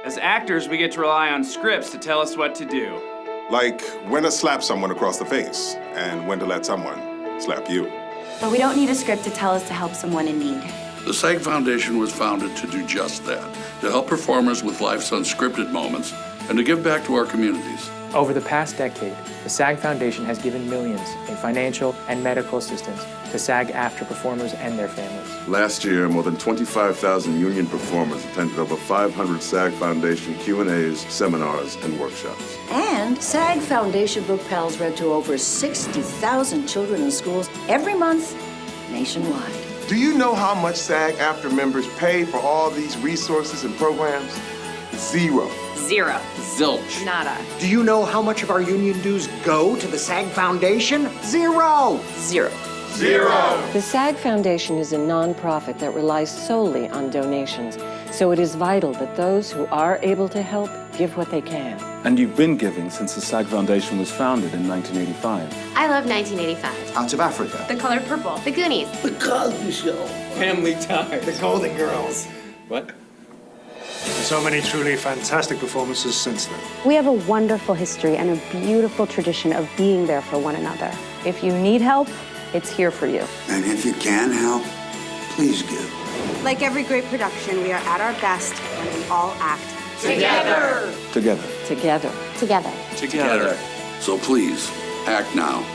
As actors, we get to rely on scripts to tell us what to do. Like when to slap someone across the face and when to let someone slap you. But we don't need a script to tell us to help someone in need. The SAG Foundation was founded to do just that, to help performers with life's unscripted moments and to give back to our communities. Over the past decade, the SAG Foundation has given millions in financial and medical assistance to SAG-AFTRA performers and their families. Last year, more than 25,000 union performers attended over 500 SAG Foundation Q&As, seminars, and workshops. And SAG Foundation book panels read to over 60,000 children in schools every month nationwide. Do you know how much SAG-AFTRA members pay for all these resources and programs? Zero. Zero. Zilch. Nada. Do you know how much of our union dues go to the SAG Foundation? Zero. Zero. Zero. The SAG Foundation is a nonprofit that relies solely on donations, so it is vital that those who are able to help give what they can. And you've been giving since the SAG Foundation was founded in 1985. I love 1985. Out of Africa. The Color Purple. The Goonies. The Cosby Show. Family Ties. The Golden Girls. What? So many truly fantastic performances since then. We have a wonderful history and a beautiful tradition of being there for one another. If you need help, it's here for you. And if you can help, please give. Like every great production, we are at our best when we all act Together. Together. Together. together. Together. So please, act now.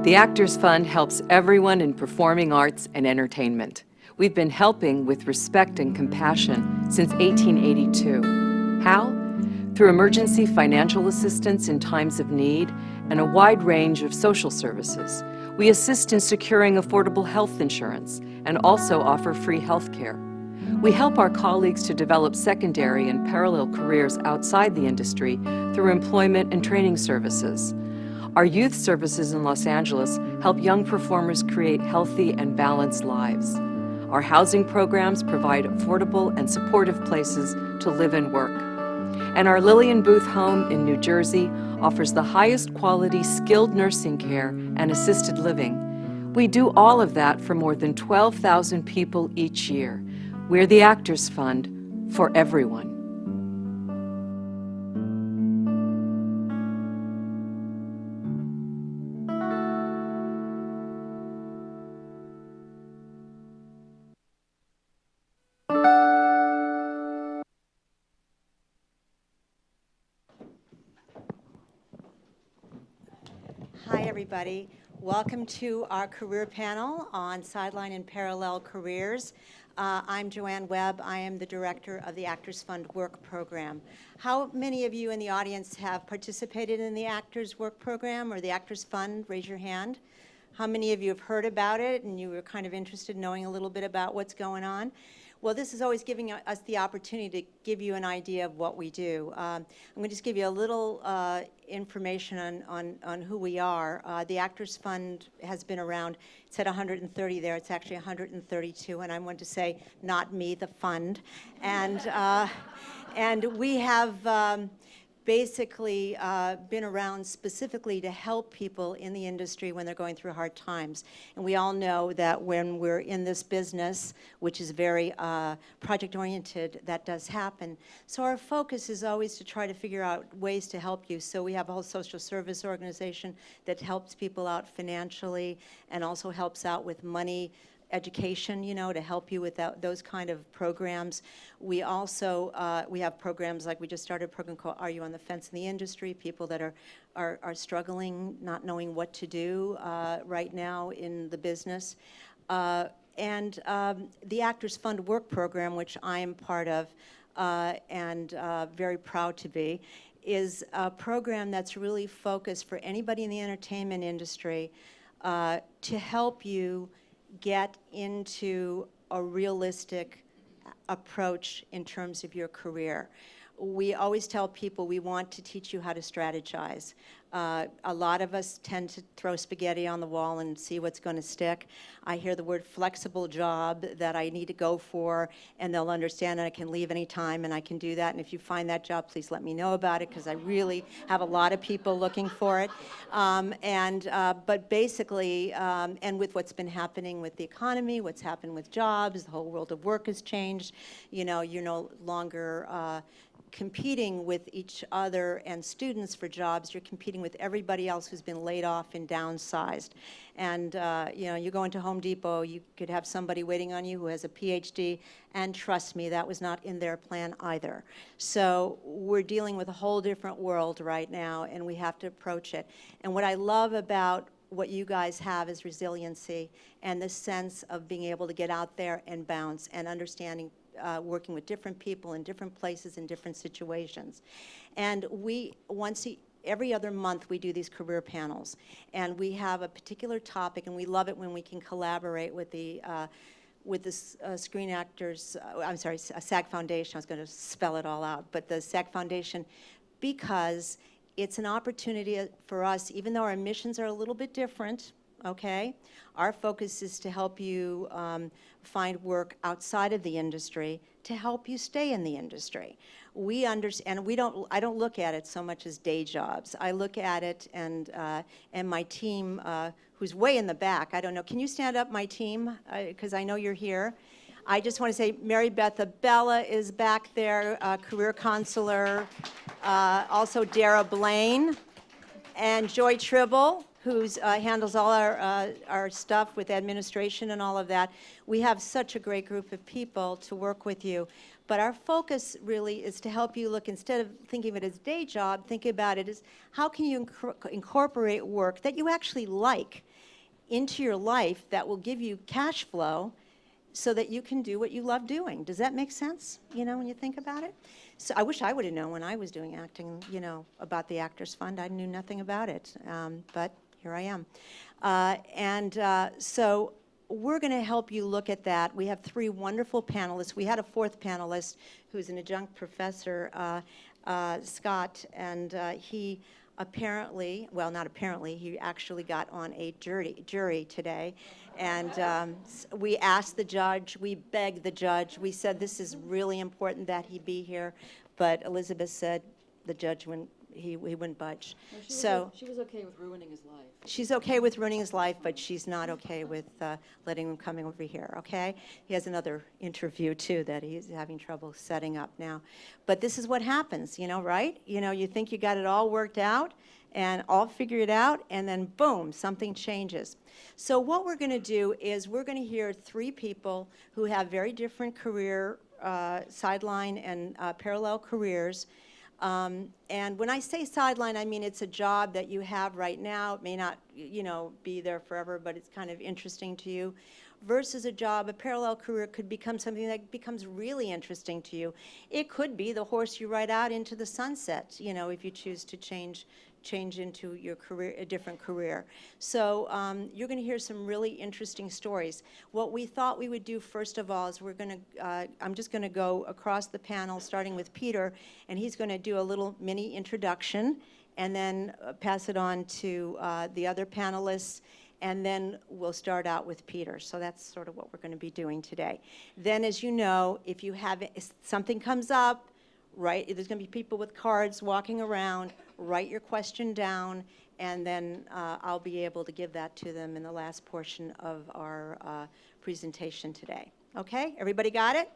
The Actors Fund helps everyone in performing arts and entertainment. We've been helping with respect and compassion since 1882. How? Through emergency financial assistance in times of need and a wide range of social services. We assist in securing affordable health insurance and also offer free health care. We help our colleagues to develop secondary and parallel careers outside the industry through employment and training services. Our youth services in Los Angeles help young performers create healthy and balanced lives. Our housing programs provide affordable and supportive places to live and work. And our Lillian Booth home in New Jersey offers the highest quality skilled nursing care and assisted living. We do all of that for more than 12,000 people each year. We're the Actors Fund for everyone. Hi, everybody. Welcome to our career panel on Sideline and Parallel Careers. I'm Joanne Webb. I am the director of the Actors Fund Work Program. How many of you in the audience have participated in the Actors Work Program or the Actors Fund? Raise your hand. How many of you have heard about it and you were kind of interested in knowing a little bit about what's going on? Well, this is always giving us the opportunity to give you an idea of what we do. I'm going to just give you a little information on who we are. The Actors Fund has been around. It said 130 there. It's actually 132, and I want to say, not me, the fund. And we have basically been around specifically to help people in the industry when they're going through hard times. And we all know that when we're in this business, which is very project-oriented, that does happen. So our focus is always to try to figure out ways to help you. So we have a whole social service organization that helps people out financially and also helps out with money, education, you know, to help you with those kind of programs. We also, we have programs like we just started a program called Are You on the Fence in the Industry? People that are struggling, not knowing what to do right now in the business. And the Actors Fund Work Program, which I am part of and very proud to be, is a program that's really focused for anybody in the entertainment industry to help you get into a realistic approach in terms of your career. We always tell people we want to teach you how to strategize. A lot of us tend to throw spaghetti on the wall and see what's going to stick. I hear the word flexible job that I need to go for, and they'll understand that I can leave any time and I can do that. And if you find that job, please let me know about it, because I really have a lot of people looking for it. But basically, and with what's been happening with the economy, what's happened with jobs, the whole world of work has changed. You know, you're no longer competing with each other and students for jobs. You're competing with everybody else who's been laid off and downsized. And you know, you go into Home Depot, you could have somebody waiting on you who has a PhD, and trust me, that was not in their plan either. So we're dealing with a whole different world right now, and we have to approach it. And what I love about what you guys have is resiliency and the sense of being able to get out there and bounce and understanding working with different people in different places in different situations. And we, every other month, we do these career panels. And we have a particular topic, and we love it when we can collaborate with the Screen Actors, I'm sorry, SAG Foundation. I was going to spell it all out, but the SAG Foundation, because it's an opportunity for us, even though our missions are a little bit different, okay? Our focus is to help you find work outside of the industry to help you stay in the industry. We understand, and I don't look at it so much as day jobs. I look at it, and my team, who's way in the back, I don't know, can you stand up, my team? Because I know you're here. I just want to say Mary Beth Abella is back there, career counselor. Also Dara Blaine and Joy Tribble, who handles all our stuff with administration and all of that. We have such a great group of people to work with you. But our focus really is to help you look, instead of thinking of it as day job, think about it as how can you incorporate work that you actually like into your life that will give you cash flow so that you can do what you love doing. Does that make sense, you know, when you think about it? So I wish I would have known when I was doing acting, you know, about the Actors Fund. I knew nothing about it, but here I am. So we're going to help you look at that. We have 3 wonderful panelists. We had a 4th panelist who's an adjunct professor, Scott, and he apparently, well, not apparently, he actually got on a jury today. And we asked the judge, we begged the judge, we said this is really important that he be here, but Elizabeth said the judge wouldn't, he wouldn't budge. No, she was okay with ruining his life. She's okay with ruining his life, but she's not okay with letting him come over here, okay? He has another interview, too, that he's having trouble setting up now. But this is what happens, you know, right? You know, you think you got it all worked out and all figured out, and then boom, something changes. So what we're going to do is we're going to hear 3 people who have very different career, sideline and parallel careers. And when I say sideline, I mean it's a job that you have right now. It may not, you know, be there forever, but it's kind of interesting to you. Versus a job, a parallel career could become something that becomes really interesting to you. It could be the horse you ride out into the sunset, you know, if you choose to change into your career, a different career. So you're going to hear some really interesting stories. What we thought we would do first of all is we're going to, I'm just going to go across the panel starting with Peter, and he's going to do a little mini introduction and then pass it on to the other panelists, and then we'll start out with Peter. So that's sort of what we're going to be doing today. Then, as you know, if something comes up, There's going to be people with cards walking around. Write your question down, and then I'll be able to give that to them in the last portion of our presentation today. Okay, everybody got it?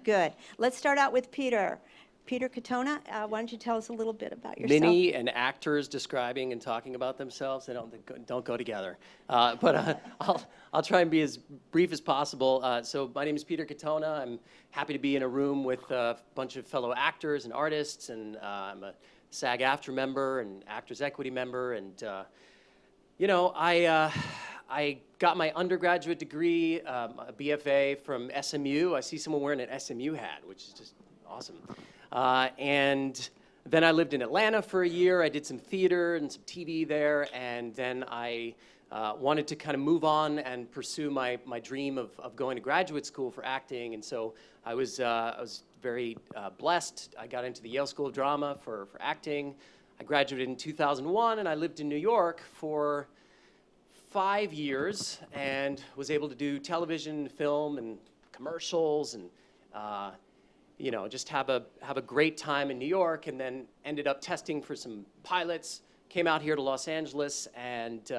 Good. Let's start out with Peter. Peter Katona, why don't you tell us a little bit about yourself? Many and actors describing and talking about themselves, they don't go together. But I'll try and be as brief as possible. So my name is Peter Katona. I'm happy to be in a room with a bunch of fellow actors and artists, and I'm a SAG-AFTRA member and Actors Equity member. And, you know, I got my undergraduate degree, a BFA from SMU. I see someone wearing an SMU hat, which is just awesome. And then I lived in Atlanta for a year. I did some theater and some TV there, and then I wanted to kind of move on and pursue my dream of going to graduate school for acting. And so I was very blessed. I got into the Yale School of Drama for acting. I graduated in 2001, and I lived in New York for 5 years and was able to do television, film, and commercials, and you know, just have a great time in New York, and then ended up testing for some pilots, came out here to Los Angeles, and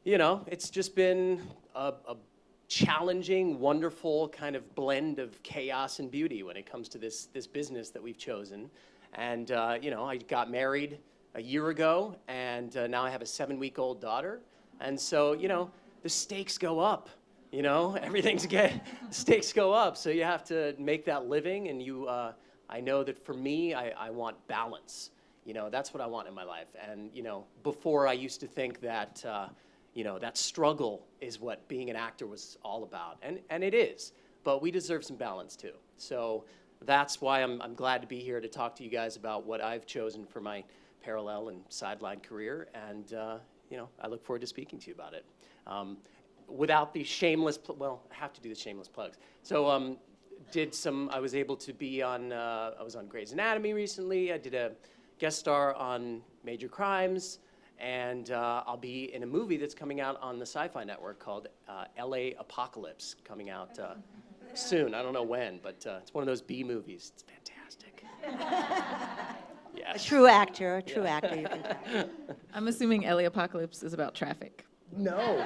you know, it's just been a challenging, wonderful kind of blend of chaos and beauty when it comes to this business that we've chosen. And you know, I got married a year ago, and now I have a 7-week-old daughter, and so, you know, the stakes go up. You know, stakes go up, so you have to make that living, and I know that for me, I want balance. You know, that's what I want in my life. And, you know, before I used to think that, you know, that struggle is what being an actor was all about, and it is, but we deserve some balance too. So that's why I'm glad to be here to talk to you guys about what I've chosen for my parallel and sideline career, and, you know, I look forward to speaking to you about it. Without the shameless, well, I have to do the shameless plugs. So I was able to be on, I was on Grey's Anatomy recently. I did a guest star on Major Crimes, and I'll be in a movie that's coming out on the Sci-Fi Network called LA Apocalypse, coming out soon. I don't know when, but it's one of those B movies. It's fantastic. Yes. A true actor, you can tell. I'm assuming LA Apocalypse is about traffic. No.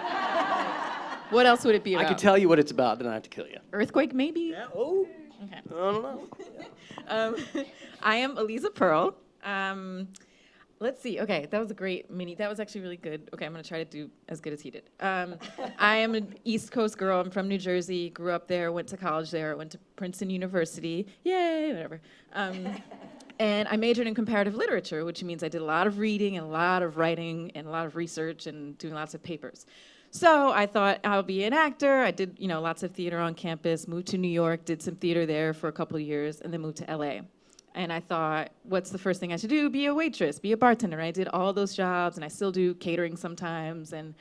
What else would it be about? I could tell you what it's about, then I have to kill you. Earthquake, maybe? Yeah. Oh. Okay. I don't know. I am Aliza Pearl. Let's see. Okay, that was a great that was actually really good. Okay, I'm going to try to do as good as he did. I am an East Coast girl. I'm from New Jersey, grew up there, went to college there, went to Princeton University. Yay, whatever. And I majored in comparative literature, which means I did a lot of reading and a lot of writing and a lot of research and doing lots of papers. So I thought I'll be an actor. I did, you know, lots of theater on campus, moved to New York, did some theater there for a couple of years, and then moved to LA. And I thought, what's the first thing I should do? Be a waitress, be a bartender. And I did all those jobs, and I still do catering sometimes. And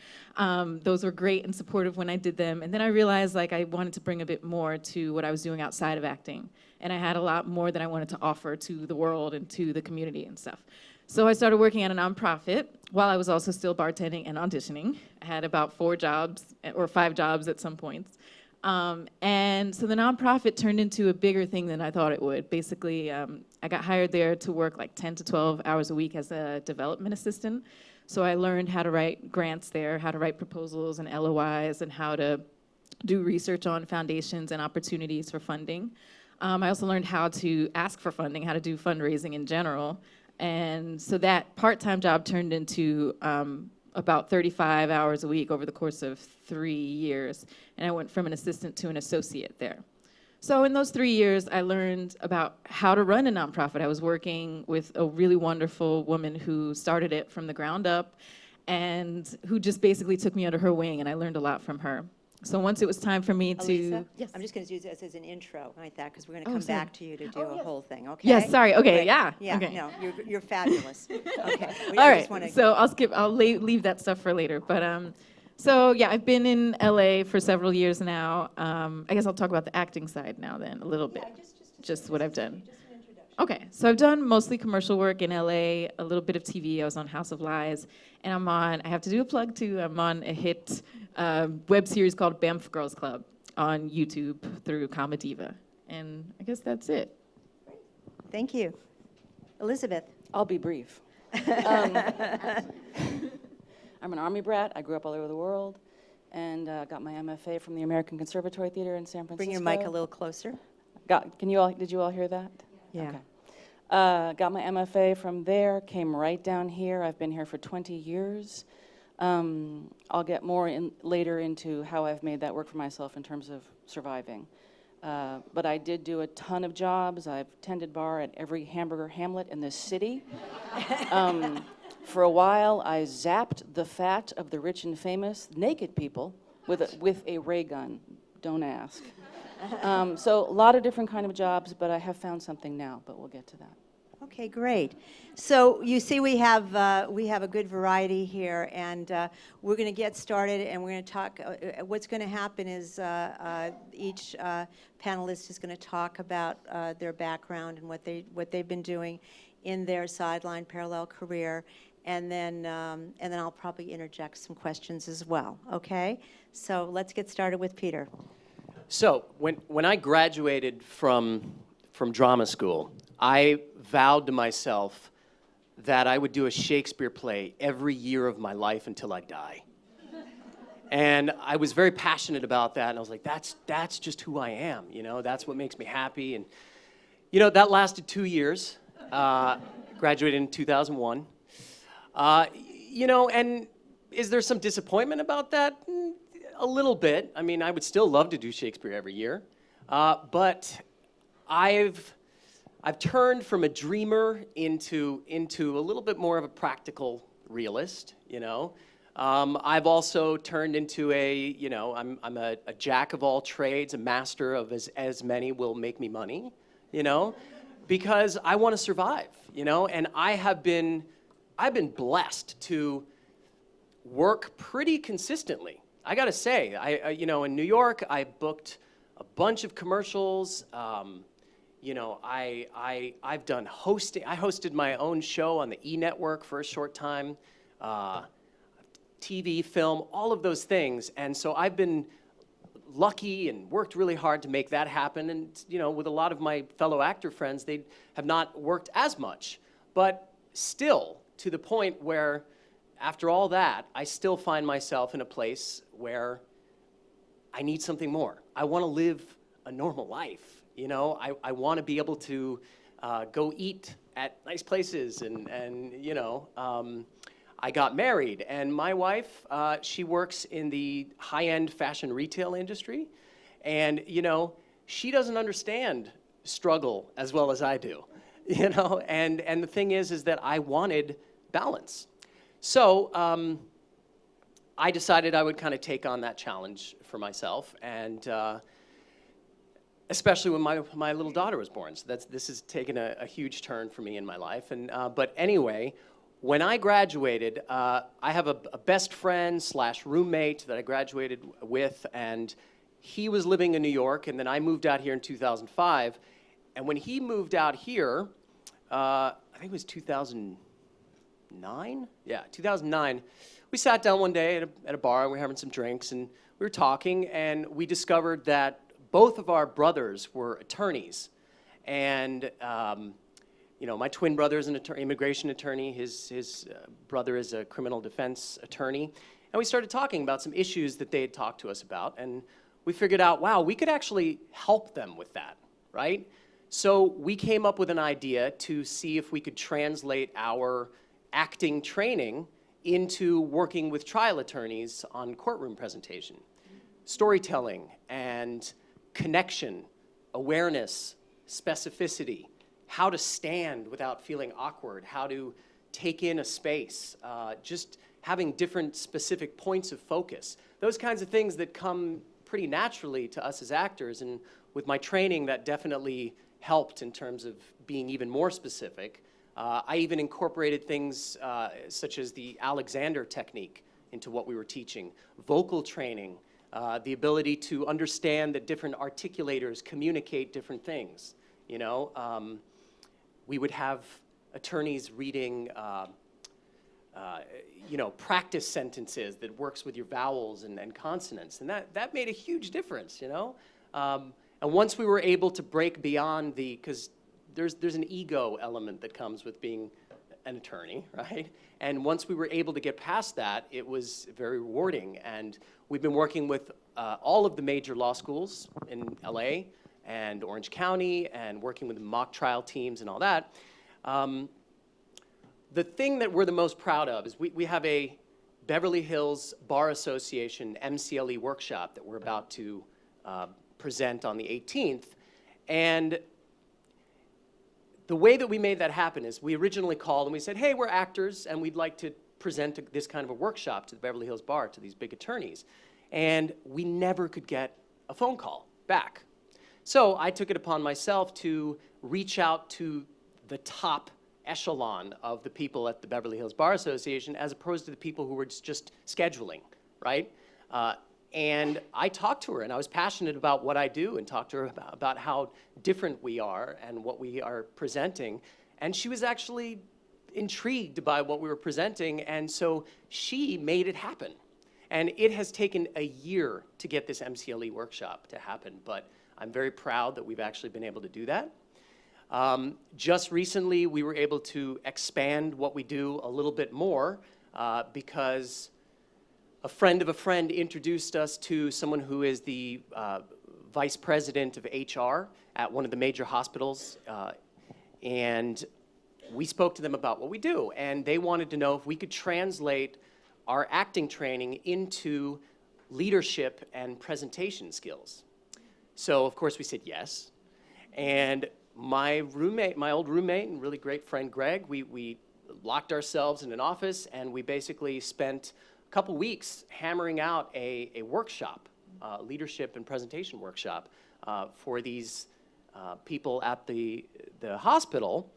those were great and supportive when I did them. And then I realized like I wanted to bring a bit more to what I was doing outside of acting. And I had a lot more that I wanted to offer to the world and to the community and stuff. So I started working at a nonprofit while I was also still bartending and auditioning. I had about 4 jobs or 5 jobs at some points. And so the nonprofit turned into a bigger thing than I thought it would. Basically, I got hired there to work like 10 to 12 hours a week as a development assistant. So I learned how to write grants there, how to write proposals and LOIs, and how to do research on foundations and opportunities for funding. I also learned how to ask for funding, how to do fundraising in general. And so that part-time job turned into about 35 hours a week over the course of 3 years. And I went from an assistant to an associate there. So in those 3 years, I learned about how to run a nonprofit. I was working with a really wonderful woman who started it from the ground up and who just basically took me under her wing, and I learned a lot from her. So once it was time for me Aliza? Yes. I'm just going to use this as an intro like that because we're going to come back to you to do a whole thing, okay? Yes, sorry. Okay, Great. yeah. Yeah, okay. no, you're fabulous. Okay. All right, so I'll leave that stuff for later. But so yeah, I've been in LA for several years now. I guess I'll talk about the acting side now then a little bit, just what I've done. Okay, so I've done mostly commercial work in LA, a little bit of TV. I was on House of Lies, and I have to do a plug too, I'm on a hit web series called Banff Girls Club on YouTube through Comediva. And I guess that's it. Thank you. Elizabeth. I'll be brief. I'm an Army brat. I grew up all over the world and got my MFA from the American Conservatory Theater in San Francisco. Bring your mic a little closer. Did you all hear that? Yeah. Okay. Got my MFA from there, came right down here. I've been here for 20 years. I'll get more later into how I've made that work for myself in terms of surviving. But I did do a ton of jobs. I've tended bar at every hamburger hamlet in this city. For a while, I zapped the fat of the rich and famous, naked people, with a ray gun. Don't ask. So a lot of different kind of jobs, but I have found something now, but we'll get to that. Okay, great. So you see we have a good variety here, and we're going to get started, and we're going to talk. What's going to happen is each panelist is going to talk about their background and what they've been doing in their sideline parallel career, and then I'll probably interject some questions as well. Okay, so let's get started with Peter. So when I graduated from drama school, I vowed to myself that I would do a Shakespeare play every year of my life until I die. And I was very passionate about that, and I was like, that's just who I am, you know, that's what makes me happy. And, you know, that lasted 2 years. Graduated in 2001. You know, and is there some disappointment about that? A little bit. I mean, I would still love to do Shakespeare every year. But I've turned from a dreamer into a little bit more of a practical realist, you know. I've also turned into I'm a jack of all trades, a master of as many will make me money, you know, because I want to survive, you know, and I've been blessed to work pretty consistently. I gotta say, you know, in New York, I booked a bunch of commercials. You know, I've done hosting. I hosted my own show on the E! Network for a short time, TV, film, all of those things. And so I've been lucky and worked really hard to make that happen. And, you know, with a lot of my fellow actor friends, they have not worked as much. But still, to the point where, after all that, I still find myself in a place where I need something more. I want to live a normal life. You know, I want to be able to go eat at nice places and you know, I got married, and my wife, she works in the high-end fashion retail industry, and you know, she doesn't understand struggle as well as I do, you know, and the thing is that I wanted balance. So I decided I would kind of take on that challenge for myself, and especially when my little daughter was born. So this has taken a huge turn for me in my life. And but anyway, when I graduated, I have a best friend / roommate that I graduated with, and he was living in New York, and then I moved out here in 2005. And when he moved out here, I think it was 2009? Yeah, 2009. We sat down one day at a bar, and we were having some drinks, and we were talking, and we discovered that both of our brothers were attorneys. And, you know, my twin brother is an immigration attorney. His brother is a criminal defense attorney. And we started talking about some issues that they had talked to us about. And we figured out, wow, we could actually help them with that, right? So we came up with an idea to see if we could translate our acting training into working with trial attorneys on courtroom presentation. Storytelling and connection, awareness, specificity, how to stand without feeling awkward, how to take in a space, just having different specific points of focus. Those kinds of things that come pretty naturally to us as actors, and with my training that definitely helped in terms of being even more specific. I even incorporated things such as the Alexander technique into what we were teaching, vocal training, the ability to understand that different articulators communicate different things. You know, we would have attorneys reading, you know, practice sentences that works with your vowels and consonants, and that made a huge difference, you know. And once we were able to break beyond because there's an ego element that comes with being an attorney, right? And once we were able to get past that, it was very rewarding. And we've been working with all of the major law schools in LA and Orange County, and working with mock trial teams and all that. The thing that we're the most proud of is we have a Beverly Hills Bar Association MCLE workshop that we're about to present on the 18th. And the way that we made that happen is we originally called and we said, hey, we're actors and we'd like to present this kind of a workshop to the Beverly Hills Bar, to these big attorneys. And we never could get a phone call back. So I took it upon myself to reach out to the top echelon of the people at the Beverly Hills Bar Association, as opposed to the people who were just scheduling, right? And I talked to her, and I was passionate about what I do, and talked to her about how different we are and what we are presenting. And she was actually intrigued by what we were presenting, and so she made it happen. And it has taken a year to get this MCLE workshop to happen, but I'm very proud that we've actually been able to do that. Just recently, we were able to expand what we do a little bit more because a friend of a friend introduced us to someone who is the vice president of HR at one of the major hospitals. And we spoke to them about what we do. And they wanted to know if we could translate our acting training into leadership and presentation skills. So, of course, we said yes. And my old roommate and really great friend, Greg, we locked ourselves in an office, and we basically spent a couple weeks hammering out a workshop, leadership and presentation workshop for these people at the hospital.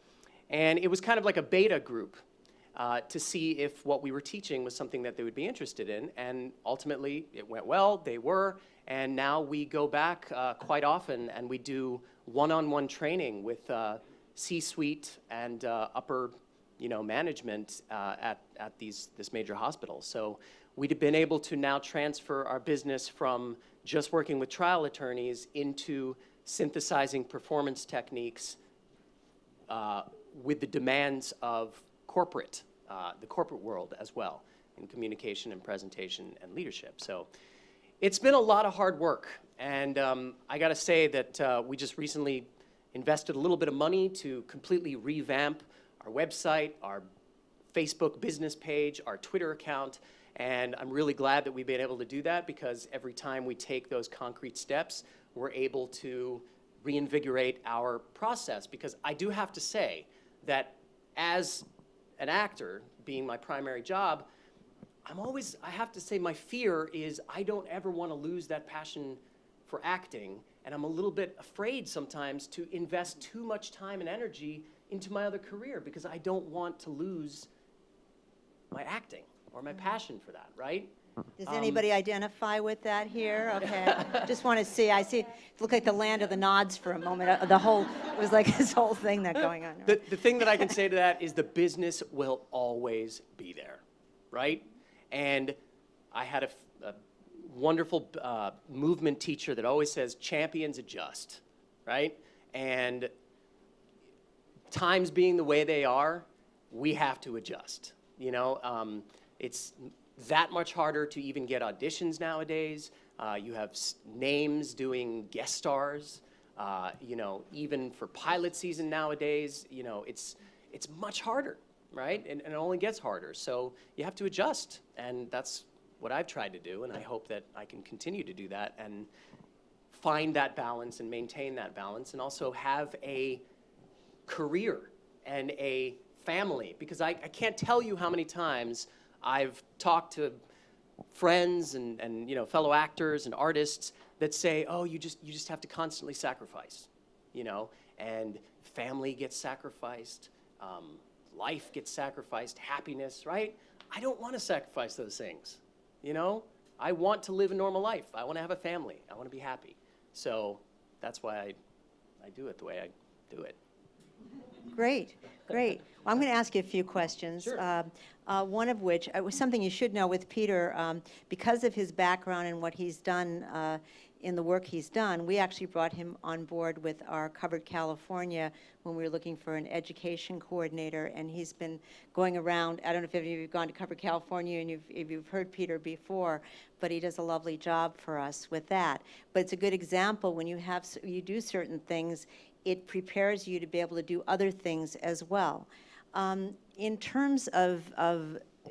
And it was kind of like a beta group to see if what we were teaching was something that they would be interested in. And ultimately, it went well, they were. And now we go back quite often, and we do one-on-one training with C-suite and upper, management at this major hospital. So we've been able to now transfer our business from just working with trial attorneys into synthesizing performance techniques with the demands of the corporate world as well, in communication and presentation and leadership. So it's been a lot of hard work, and I gotta say that we just recently invested a little bit of money to completely revamp our website, our Facebook business page, our Twitter account, and I'm really glad that we've been able to do that, because every time we take those concrete steps, we're able to reinvigorate our process. Because I do have to say that as an actor, being my primary job, I have to say my fear is I don't ever want to lose that passion for acting, and I'm a little bit afraid sometimes to invest too much time and energy into my other career, because I don't want to lose my acting or my passion for that, right? Does anybody identify with that here? Okay. Just want to see. I see it looked like the land of the nods for a moment. It was like this whole thing that going on. The thing that I can say to that is the business will always be there, right? And I had a wonderful movement teacher that always says, champions adjust, right? And times being the way they are, we have to adjust. It's that much harder to even get auditions nowadays. You have names doing guest stars. Even for pilot season nowadays, it's much harder, right? And it only gets harder. So you have to adjust, and that's what I've tried to do, and I hope that I can continue to do that and find that balance and maintain that balance, and also have a career and a family, because I can't tell you how many times I've talked to friends and fellow actors and artists that say, oh, you just have to constantly sacrifice, and family gets sacrificed, life gets sacrificed, happiness, right? I don't want to sacrifice those things, I want to live a normal life. I want to have a family. I want to be happy. So that's why I do it the way I do it. Great. Well, I'm going to ask you a few questions. Sure. One of which was something you should know with Peter, because of his background and what he's done in the work he's done. We actually brought him on board with our Covered California when we were looking for an education coordinator, and he's been going around. I don't know if any of you have gone to Covered California and if you've heard Peter before, but he does a lovely job for us with that. But it's a good example when you do certain things, it prepares you to be able to do other things as well. In terms of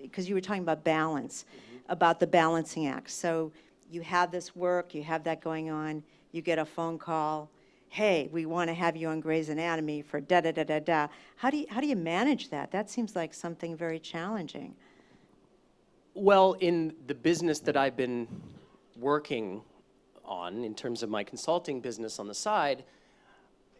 because you were talking about balance, about the balancing act. So you have this work, you have that going on, you get a phone call, hey, we want to have you on Grey's Anatomy for da-da-da-da-da. How do you manage that? That seems like something very challenging. Well, in the business that I've been working on, in terms of my consulting business on the side,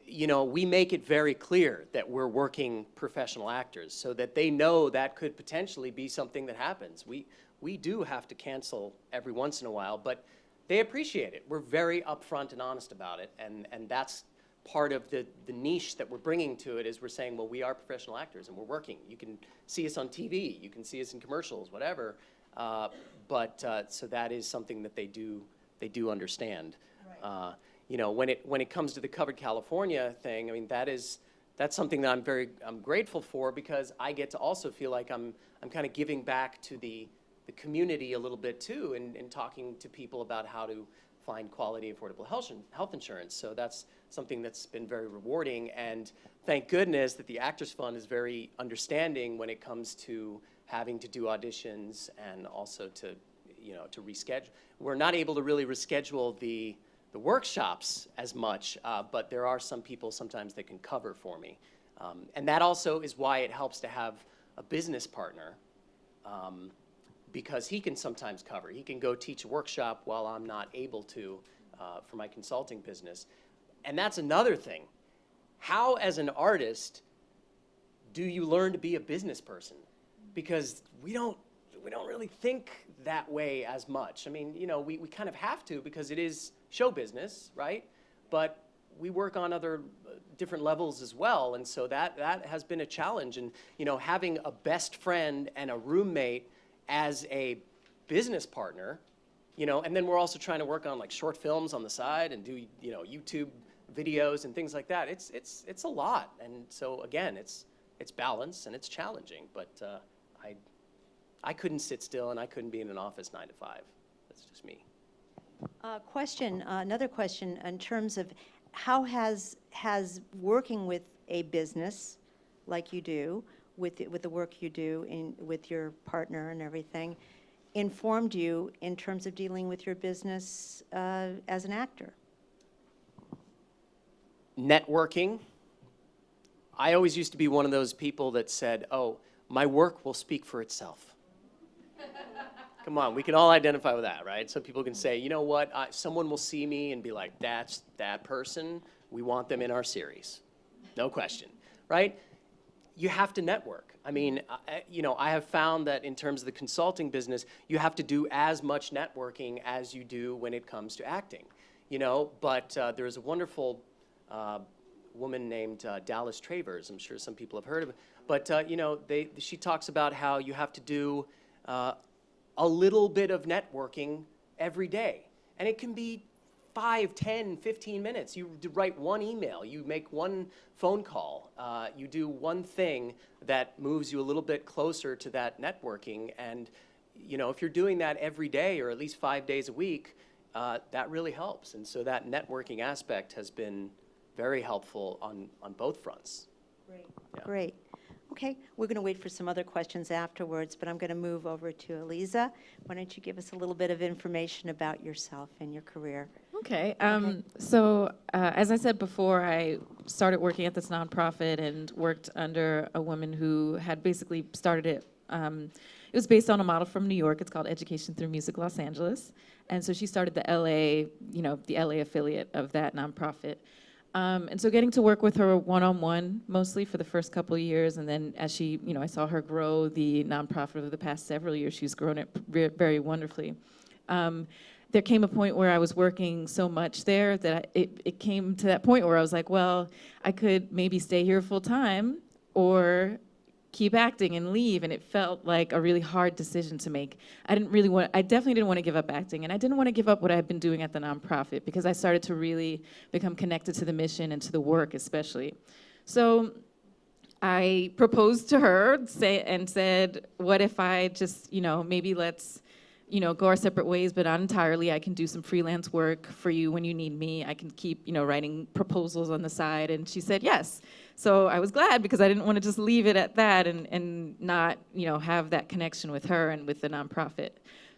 you know, we make it very clear that we're working professional actors so that they know that could potentially be something that happens. We do have to cancel every once in a while, but they appreciate it. We're very upfront and honest about it, and that's part of the niche that we're bringing to it is we're saying, well, we are professional actors and we're working. You can see us on TV, you can see us in commercials, whatever, so that is something that they do understand. Right. You know, when it comes to the Covered California thing, I mean, that's something that I'm grateful for, because I get to also feel like I'm kind of giving back to the community a little bit too, and talking to people about how to find quality, affordable health insurance. So that's something that's been very rewarding, and thank goodness that the Actors Fund is very understanding when it comes to having to do auditions and also to reschedule. We're not able to really reschedule the workshops as much, but there are some people sometimes that can cover for me. And that also is why it helps to have a business partner, because he can sometimes cover. He can go teach a workshop while I'm not able to for my consulting business. And that's another thing. How, as an artist, do you learn to be a business person? Because we don't really think that way as much. I mean, you know, we kind of have to, because it is show business, right? But we work on other different levels as well, and so that has been a challenge. And you know, having a best friend and a roommate as a business partner, you know, and then we're also trying to work on like short films on the side and do, you know, YouTube videos and things like that. It's a lot, and so again, it's balance and it's challenging. But I couldn't sit still, and I couldn't be in an office 9 to 5. That's just me. Another question in terms of how has working with a business like you do, with the work you do with your partner and everything, informed you in terms of dealing with your business as an actor? Networking. I always used to be one of those people that said, oh, my work will speak for itself. Come on, we can all identify with that, right? Some people can say, you know what, someone will see me and be like, that's that person, we want them in our series. No question, right? You have to network. I mean, you know, I have found that in terms of the consulting business, you have to do as much networking as you do when it comes to acting, you know, but there's a wonderful woman named Dallas Travers. I'm sure some people have heard of it, but you know, she talks about how you have to do a little bit of networking every day. And it can be 5, 10, 15 minutes. You write one email, you make one phone call, you do one thing that moves you a little bit closer to that networking. And you know, if you're doing that every day or at least 5 days a week, that really helps. And so that networking aspect has been very helpful on both fronts. Great. Yeah. Great. Okay, we're going to wait for some other questions afterwards, but I'm going to move over to Aliza. Why don't you give us a little bit of information about yourself and your career? Okay. So as I said before, I started working at this nonprofit and worked under a woman who had basically started it. It was based on a model from New York. It's called Education Through Music Los Angeles. And so she started the LA, the LA affiliate of that nonprofit. And so getting to work with her one-on-one mostly for the first couple of years, and then as she, I saw her grow the nonprofit over the past several years, she's grown it very wonderfully. There came a point where I was working so much there that it came to that point where I was like, well, I could maybe stay here full time, or keep acting and leave, and it felt like a really hard decision to make. I definitely didn't want to give up acting, and I didn't want to give up what I had been doing at the nonprofit, because I started to really become connected to the mission and to the work especially. So I proposed to her and said, what if I just, maybe let's, go our separate ways, but not entirely. I can do some freelance work for you when you need me. I can keep, writing proposals on the side. And she said yes. So I was glad, because I didn't want to just leave it at that and not, have that connection with her and with the nonprofit.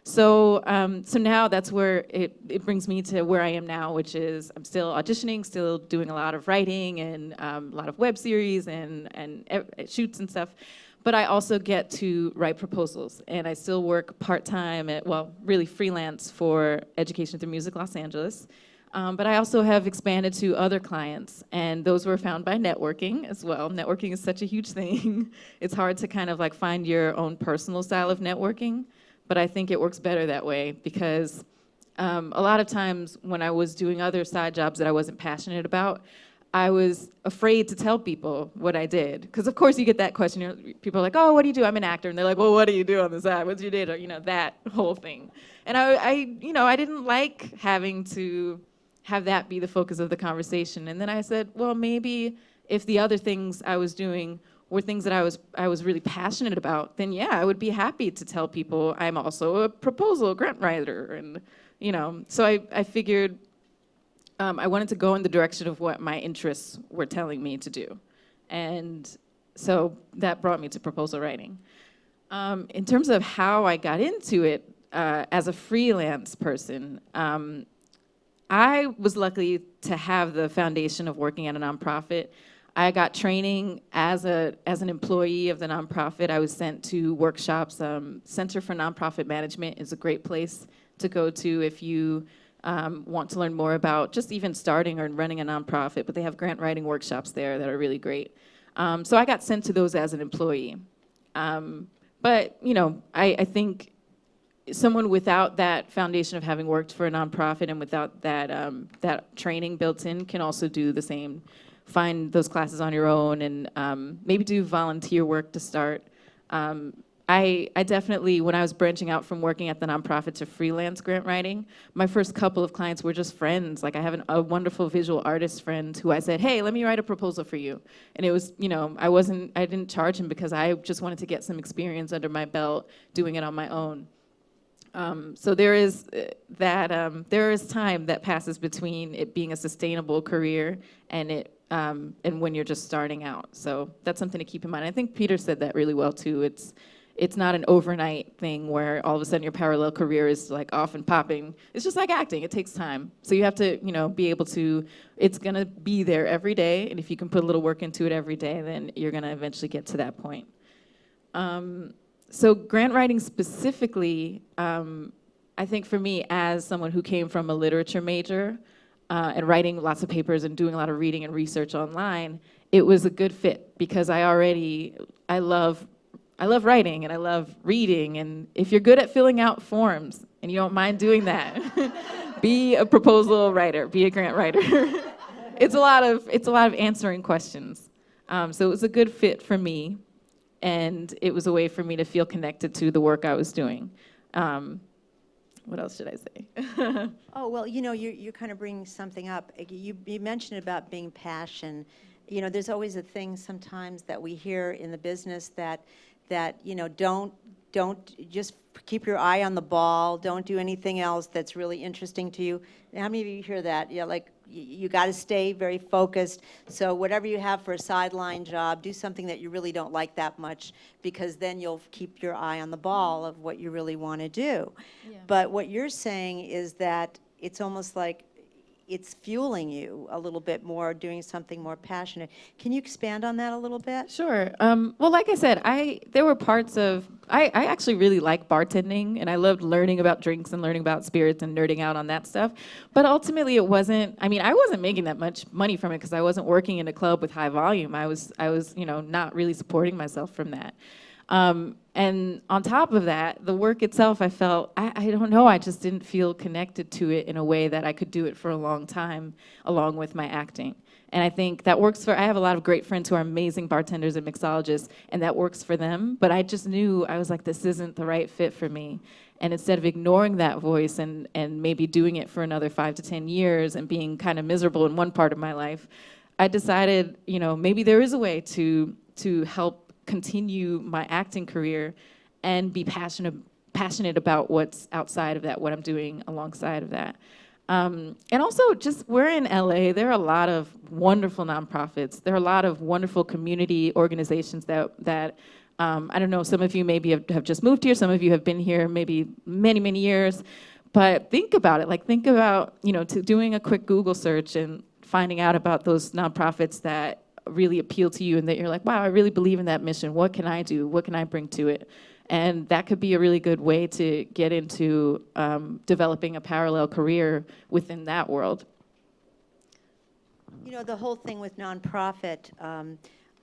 So so now that's where it brings me to where I am now, which is I'm still auditioning, still doing a lot of writing and a lot of web series and shoots and stuff. But I also get to write proposals, and I still work part-time really freelance for Education Through Music Los Angeles. But I also have expanded to other clients, and those were found by networking as well. Networking is such a huge thing. It's hard to kind of find your own personal style of networking, but I think it works better that way, because a lot of times when I was doing other side jobs that I wasn't passionate about, I was afraid to tell people what I did. Because of course you get that question, people are like, oh, what do you do? I'm an actor. And they're like, well, what do you do on the side? What's your day? Or, that whole thing. And I didn't like having to have that be the focus of the conversation. And then I said, well, maybe if the other things I was doing were things that I was really passionate about, then yeah, I would be happy to tell people I'm also a proposal grant writer. And, so I figured I wanted to go in the direction of what my interests were telling me to do. And so that brought me to proposal writing. In terms of how I got into it as a freelance person, I was lucky to have the foundation of working at a nonprofit. I got training as an employee of the nonprofit. I was sent to workshops. Center for Nonprofit Management is a great place to go to if you want to learn more about just even starting or running a nonprofit, but they have grant writing workshops there that are really great. So I got sent to those as an employee. But, I think someone without that foundation of having worked for a nonprofit and without that training built in can also do the same. Find those classes on your own and maybe do volunteer work to start. I definitely, when I was branching out from working at the nonprofit to freelance grant writing, my first couple of clients were just friends. I have a wonderful visual artist friend who I said, hey, let me write a proposal for you. And it was, I didn't charge him because I just wanted to get some experience under my belt doing it on my own. So there is there is time that passes between it being a sustainable career and when you're just starting out. So that's something to keep in mind. I think Peter said that really well too. It's not an overnight thing where all of a sudden your parallel career is off and popping. It's just like acting, it takes time. So you have to, be able to, it's gonna be there every day, and if you can put a little work into it every day, then you're gonna eventually get to that point. So grant writing specifically, I think for me, as someone who came from a literature major and writing lots of papers and doing a lot of reading and research online, it was a good fit because I love writing and I love reading, and if you're good at filling out forms and you don't mind doing that, be a proposal writer, be a grant writer. It's a lot of answering questions. So it was a good fit for me, and it was a way for me to feel connected to the work I was doing. What else should I say? Oh, well, you're kind of bringing something up. You mentioned about being passion. There's always a thing sometimes that we hear in the business that don't just keep your eye on the ball. Don't do anything else that's really interesting to you. How many of you hear that? Yeah, you got to stay very focused. So whatever you have for a sideline job, do something that you really don't like that much, because then you'll keep your eye on the ball of what you really want to do. Yeah. But what you're saying is that it's almost like it's fueling you a little bit more, doing something more passionate. Can you expand on that a little bit? Sure. Well, like I said, there were parts of, I actually really like bartending, and I loved learning about drinks and learning about spirits and nerding out on that stuff. But ultimately it wasn't, I wasn't making that much money from it because I wasn't working in a club with high volume. I was not really supporting myself from that. And on top of that, the work itself, I felt, I don't know, I just didn't feel connected to it in a way that I could do it for a long time along with my acting. And I think that works for, I have a lot of great friends who are amazing bartenders and mixologists, and that works for them. But I just knew, I was like, this isn't the right fit for me. And instead of ignoring that voice and maybe doing it for another 5 to 10 years and being kind of miserable in one part of my life, I decided, you know, maybe there is a way to help continue my acting career and be passionate about what's outside of that, what I'm doing alongside of that. And also, just we're in LA, there are a lot of wonderful nonprofits. There are a lot of wonderful community organizations that I don't know, some of you maybe have just moved here, some of you have been here maybe many, many years. But think about it, like think about, you know, doing a quick Google search and finding out about those nonprofits that really appeal to you and that you're like, wow, I really believe in that mission. What can I do? What can I bring to it? And that could be a really good way to get into developing a parallel career within that world. You know, the whole thing with nonprofit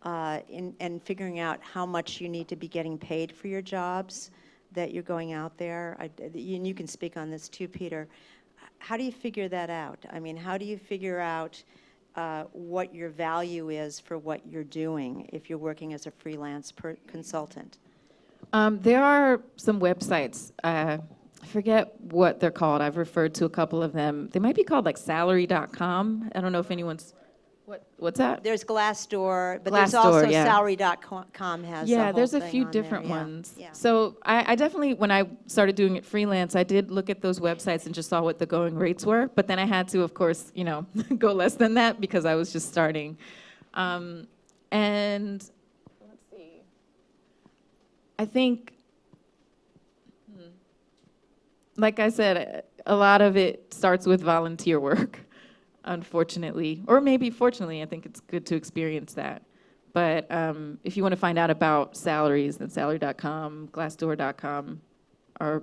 and figuring out how much you need to be getting paid for your jobs that you're going out there, and you can speak on this too, Peter. How do you figure that out? I mean, how do you figure out what your value is for what you're doing if you're working as a freelance consultant? There are some websites. I forget what they're called. I've referred to a couple of them. They might be called like salary.com. I don't know if anyone's... What's that? There's Glassdoor, but Glassdoor, there's also yeah. salary.com has Yeah, the there's whole a thing few on different there. ones. Yeah. So I definitely, when I started doing it freelance, I did look at those websites and just saw what the going rates were. But then I had to, of course, you know, go less than that because I was just starting. And let's see. I think, like I said, a lot of it starts with volunteer work. Unfortunately, or maybe fortunately, I think it's good to experience that. But if you want to find out about salaries, then salary.com, glassdoor.com are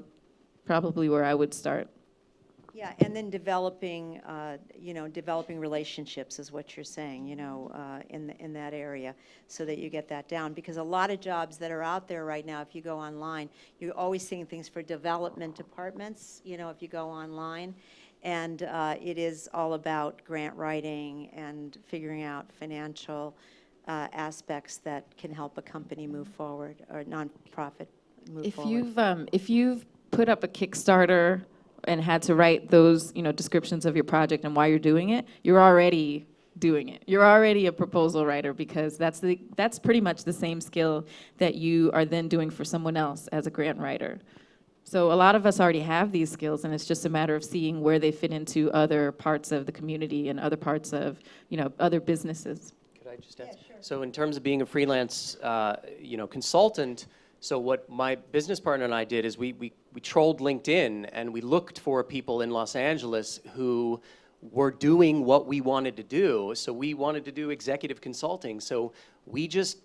probably where I would start. Yeah, and then developing, you know, developing relationships is what you're saying, you know, in that area, so that you get that down. Because a lot of jobs that are out there right now, if you go online, you're always seeing things for development departments, you know, if you go online. And it is all about grant writing and figuring out financial aspects that can help a company move forward, or nonprofit move forward. If you've put up a Kickstarter and had to write those, you know, descriptions of your project and why you're doing it, you're already doing it. You're already a proposal writer, because that's pretty much the same skill that you are then doing for someone else as a grant writer. So a lot of us already have these skills, and it's just a matter of seeing where they fit into other parts of the community and other parts of, you know, other businesses. Could I just add? Yeah, sure. So in terms of being a freelance, you know, consultant, so what my business partner and I did is we trolled LinkedIn, and we looked for people in Los Angeles who were doing what we wanted to do. So we wanted to do executive consulting. So we just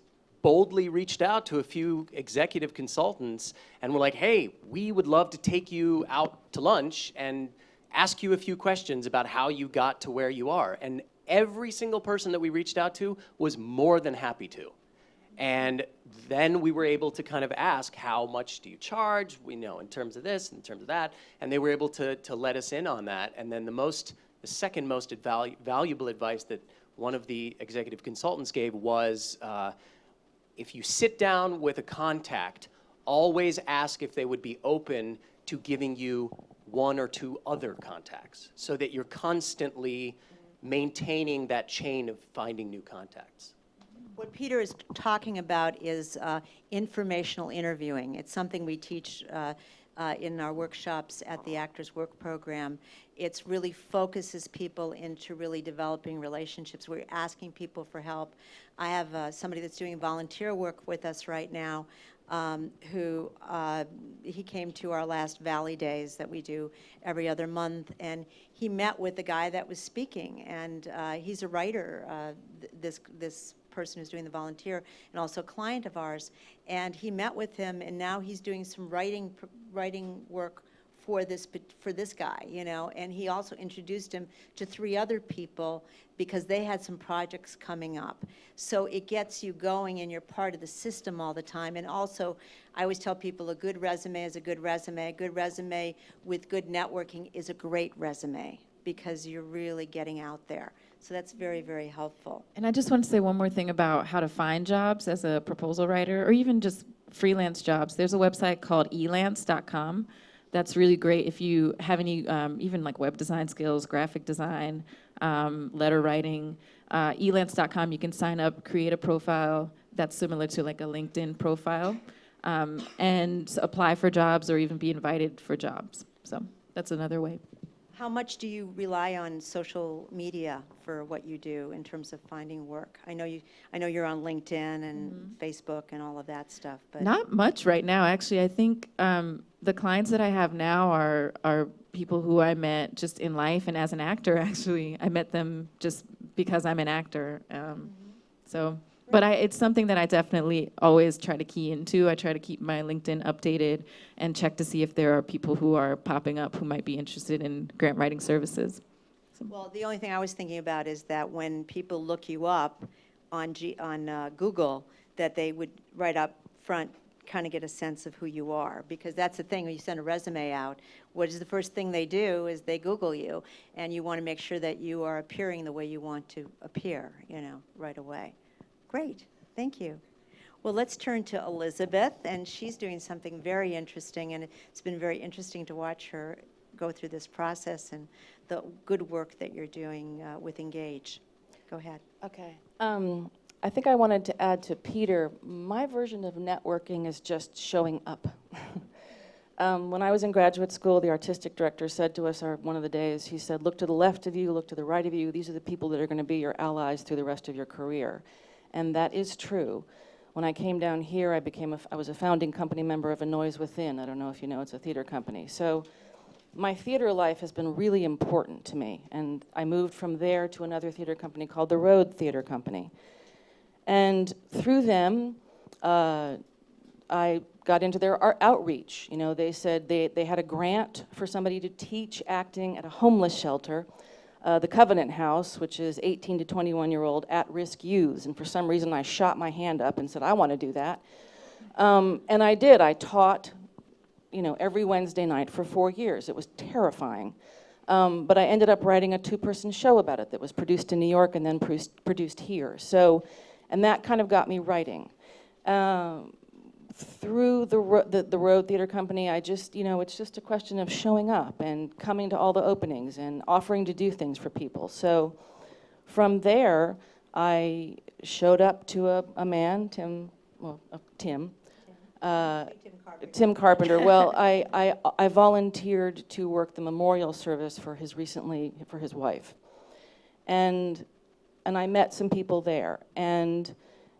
boldly reached out to a few executive consultants and were like, hey, we would love to take you out to lunch and ask you a few questions about how you got to where you are. And every single person that we reached out to was more than happy to. And then we were able to kind of ask, how much do you charge? We know in terms of this, in terms of that. And they were able to let us in on that. And then the second most valuable advice that one of the executive consultants gave was, if you sit down with a contact, always ask if they would be open to giving you 1 or 2 other contacts, so that you're constantly maintaining that chain of finding new contacts. What Peter is talking about is informational interviewing. It's something we teach in our workshops at the Actors Work Program. It really focuses people into really developing relationships. We're asking people for help. I have somebody that's doing volunteer work with us right now, who he came to our last Valley Days that we do every other month, and he met with the guy that was speaking, and he's a writer, this person who's doing the volunteer, and also a client of ours. And he met with him, and now he's doing some writing work for this guy, you know. And he also introduced him to 3 other people because they had some projects coming up. So it gets you going, and you're part of the system all the time. And also, I always tell people a good resume is a good resume. A good resume with good networking is a great resume, because you're really getting out there. So that's very, very helpful. And I just want to say one more thing about how to find jobs as a proposal writer, or even just freelance jobs. There's a website called elance.com. That's really great if you have any, even like web design skills, graphic design, letter writing. Elance.com, you can sign up, create a profile that's similar to like a LinkedIn profile, and apply for jobs or even be invited for jobs. So that's another way. How much do you rely on social media for what you do in terms of finding work? I know you're on LinkedIn and Facebook and all of that stuff, but Not much right now, actually. I think the clients that I have now are people who I met just in life and as an actor, actually. I met them just because I'm an actor. But it's something that I definitely always try to key into. I try to keep my LinkedIn updated and check to see if there are people who are popping up who might be interested in grant writing services. Well, the only thing I was thinking about is that when people look you up on Google, that they would right up front kind of get a sense of who you are, because that's the thing when you send a resume out. What is the first thing they do is they Google you, and you want to make sure that you are appearing the way you want to appear, right away. Great, thank you. Well, let's turn to Elizabeth, and she's doing something very interesting, and it's been very interesting to watch her go through this process and the good work that you're doing with Engage. Go ahead. Okay. I think I wanted to add to Peter, my version of networking is just showing up. When I was in graduate school, the artistic director said to us one of the days, he said, look to the left of you, look to the right of you. These are the people that are going to be your allies through the rest of your career. And that is true. When I came down here, I was a founding company member of A Noise Within. I don't know if you know, it's a theater company. So my theater life has been really important to me. And I moved from there to another theater company called the Road Theater Company. And through them, I got into their outreach. They said they had a grant for somebody to teach acting at a homeless shelter, the Covenant House, which is 18 to 21-year-old at-risk youths. And for some reason, I shot my hand up and said, I want to do that. And I did. I taught, every Wednesday night for 4 years. It was terrifying. But I ended up writing a 2-person show about it that was produced in New York and then produced here. And that kind of got me writing. Through the Road Theater Company, I just, it's just a question of showing up and coming to all the openings and offering to do things for people. So from there, I showed up to a man, Tim Carpenter. Well, I volunteered to work the memorial service for his wife. And I met some people there.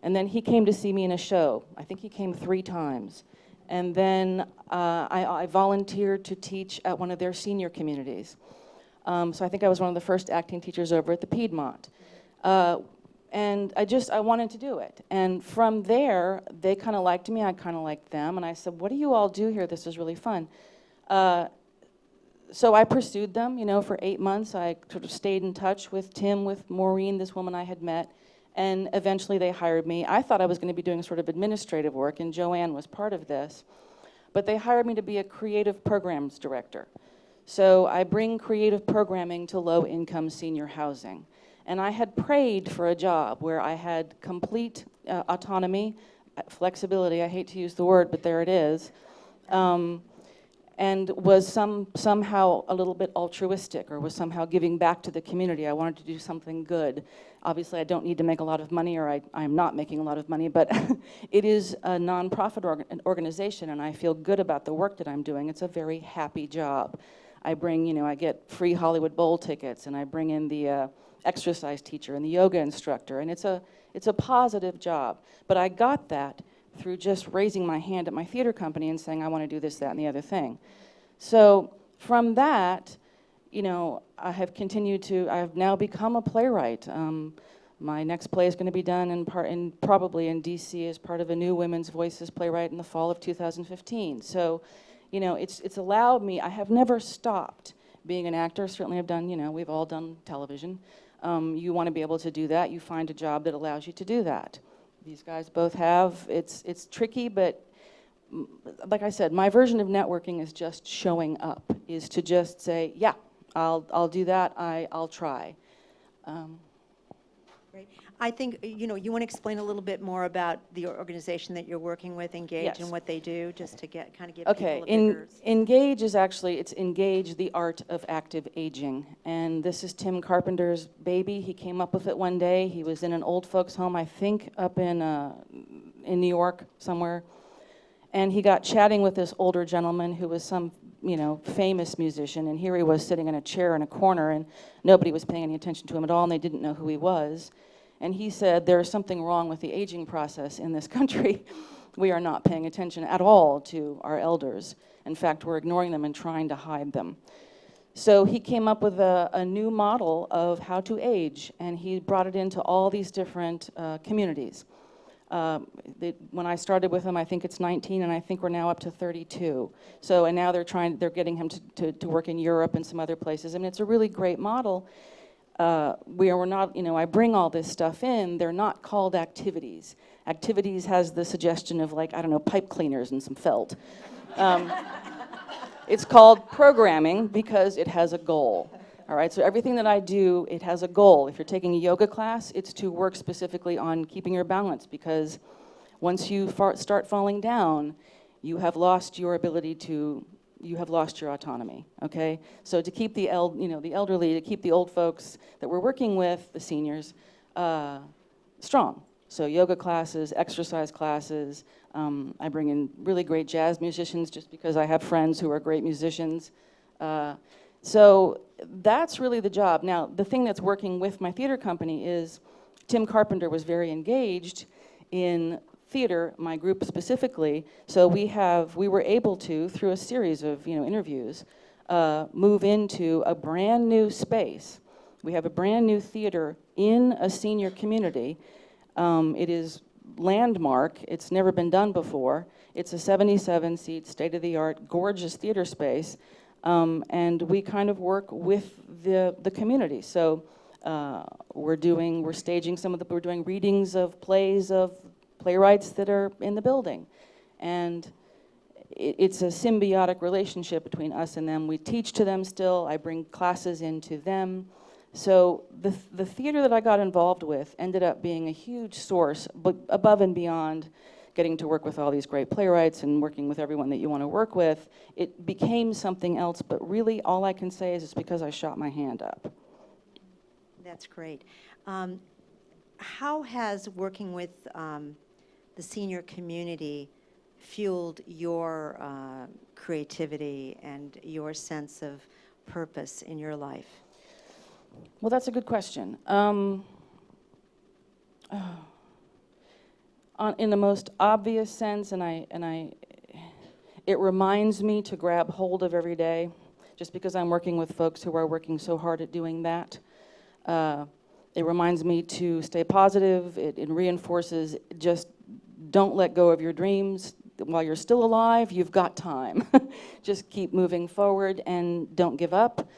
And then he came to see me in a show. I think he came 3 times. And then I volunteered to teach at one of their senior communities. So I think I was one of the first acting teachers over at the Piedmont. And I wanted to do it. And from there, they kind of liked me, I kind of liked them. And I said, what do you all do here? This is really fun. So I pursued them, for 8 months. I sort of stayed in touch with Tim, with Maureen, this woman I had met. And eventually they hired me. I thought I was going to be doing sort of administrative work, and Joanne was part of this. But they hired me to be a creative programs director. So I bring creative programming to low-income senior housing. And I had prayed for a job where I had complete autonomy, flexibility, I hate to use the word, but there it is, and was somehow a little bit altruistic, or was somehow giving back to the community. I wanted to do something good. Obviously, I don't need to make a lot of money, or I'm not making a lot of money, but it is a nonprofit organization, and I feel good about the work that I'm doing. It's a very happy job. I bring, I get free Hollywood Bowl tickets, and I bring in the exercise teacher and the yoga instructor, and it's a positive job. But I got that through just raising my hand at my theater company and saying, I want to do this, that, and the other thing. So from that, I have now become a playwright. My next play is going to be done probably in DC as part of a new Women's Voices playwright in the fall of 2015. So, it's allowed me, I have never stopped being an actor. Certainly I've done, we've all done television. You want to be able to do that. You find a job that allows you to do that. These guys both have. It's tricky, but like I said, my version of networking is just showing up, is to just say, yeah, I'll do that, I'll try. Great. I think, you want to explain a little bit more about the organization that you're working with, Engage, Yes. and what they do, just to kind of give Okay, people a bigger... Engage is actually, it's Engage, the Art of Active Aging. And this is Tim Carpenter's baby. He came up with it one day. He was in an old folks home, I think, up in New York somewhere. And he got chatting with this older gentleman who was some, famous musician. And here he was sitting in a chair in a corner, and nobody was paying any attention to him at all, and they didn't know who he was. And he said, there's something wrong with the aging process in this country. We are not paying attention at all to our elders. In fact, we're ignoring them and trying to hide them. So he came up with a new model of how to age, and he brought it into all these different communities. When I started with him, I think it's 19, and I think we're now up to 32. So, and now they're getting him to work in Europe and some other places. I mean, it's a really great model. We're not, I bring all this stuff in, they're not called activities. Activities has the suggestion of, like, I don't know, pipe cleaners and some felt. It's called programming because it has a goal. All right, so everything that I do, it has a goal. If you're taking a yoga class, it's to work specifically on keeping your balance, because once you start falling down, you have lost your ability to, you have lost your autonomy, okay? So to keep the elderly, to keep the old folks that we're working with, the seniors, strong. So yoga classes, exercise classes. I bring in really great jazz musicians just because I have friends who are great musicians. So that's really the job. Now, the thing that's working with my theater company is Tim Carpenter was very engaged in theater, my group specifically. So we were able to, through a series of interviews, move into a brand new space. We have a brand new theater in a senior community. It is landmark. It's never been done before. It's a 77-seat, state-of-the-art, gorgeous theater space. And we kind of work with the community. So we're staging we're doing readings of plays of playwrights that are in the building. And it's a symbiotic relationship between us and them. We teach to them still. I bring classes into them. So the theater that I got involved with ended up being a huge source, but above and beyond getting to work with all these great playwrights and working with everyone that you want to work with. It became something else, but really all I can say is it's because I shot my hand up. That's great. How has working with the senior community fueled your creativity and your sense of purpose in your life? Well, that's a good question. In the most obvious sense, it reminds me to grab hold of every day, just because I'm working with folks who are working so hard at doing that. It reminds me to stay positive. It reinforces just don't let go of your dreams. While you're still alive, you've got time. Just keep moving forward and don't give up.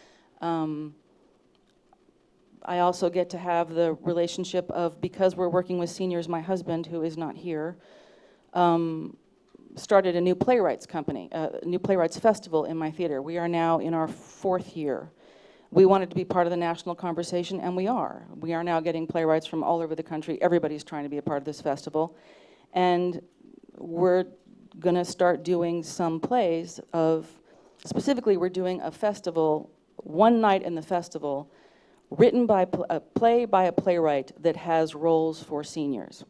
I also get to have the relationship of, because we're working with seniors, my husband, who is not here, started a new playwrights company, a new playwrights festival in my theater. We are now in our 4th year. We wanted to be part of the national conversation, and we are. We are now getting playwrights from all over the country. Everybody's trying to be a part of this festival. And we're gonna start doing some plays specifically we're doing a festival, one night in the festival, written by a play by a playwright that has roles for seniors.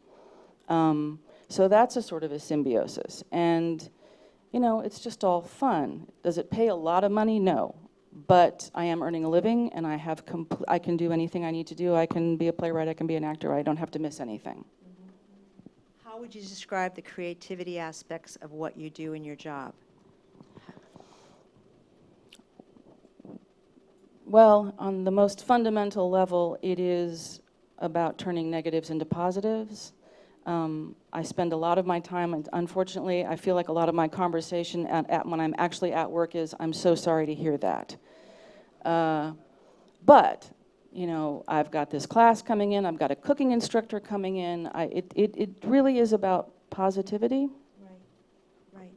So that's a sort of a symbiosis. And, it's just all fun. Does it pay a lot of money? No. But I am earning a living, and I can do anything I need to do. I can be a playwright, I can be an actor, I don't have to miss anything. How would you describe the creativity aspects of what you do in your job? Well, on the most fundamental level, it is about turning negatives into positives. I spend a lot of my time, and unfortunately, I feel like a lot of my conversation when I'm actually at work is, I'm so sorry to hear that. But, I've got this class coming in, I've got a cooking instructor coming in. It really is about positivity. Right.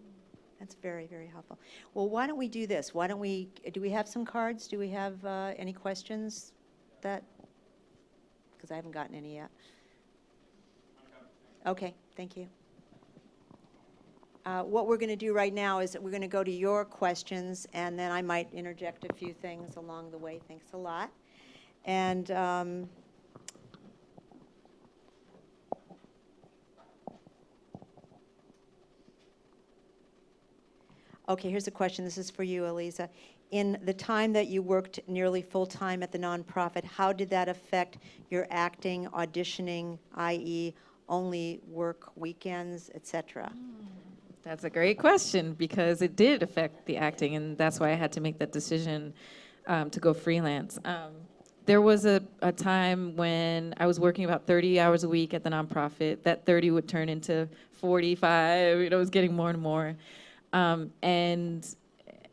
That's very, very helpful. Well, why don't we do this? Do we have some cards? Do we have any questions that because I haven't gotten any yet. Okay, thank you. What we're going to do right now is that we're going to go to your questions, and then I might interject a few things along the way. Thanks a lot. And okay, here's a question. This is for you, Aliza. In the time that you worked nearly full-time at the nonprofit, how did that affect your acting, auditioning, i.e., only work weekends, etc.? That's a great question, because it did affect the acting, and that's why I had to make that decision to go freelance. There was a time when I was working about 30 hours a week at the nonprofit. That 30 would turn into 45. It was getting more and more. And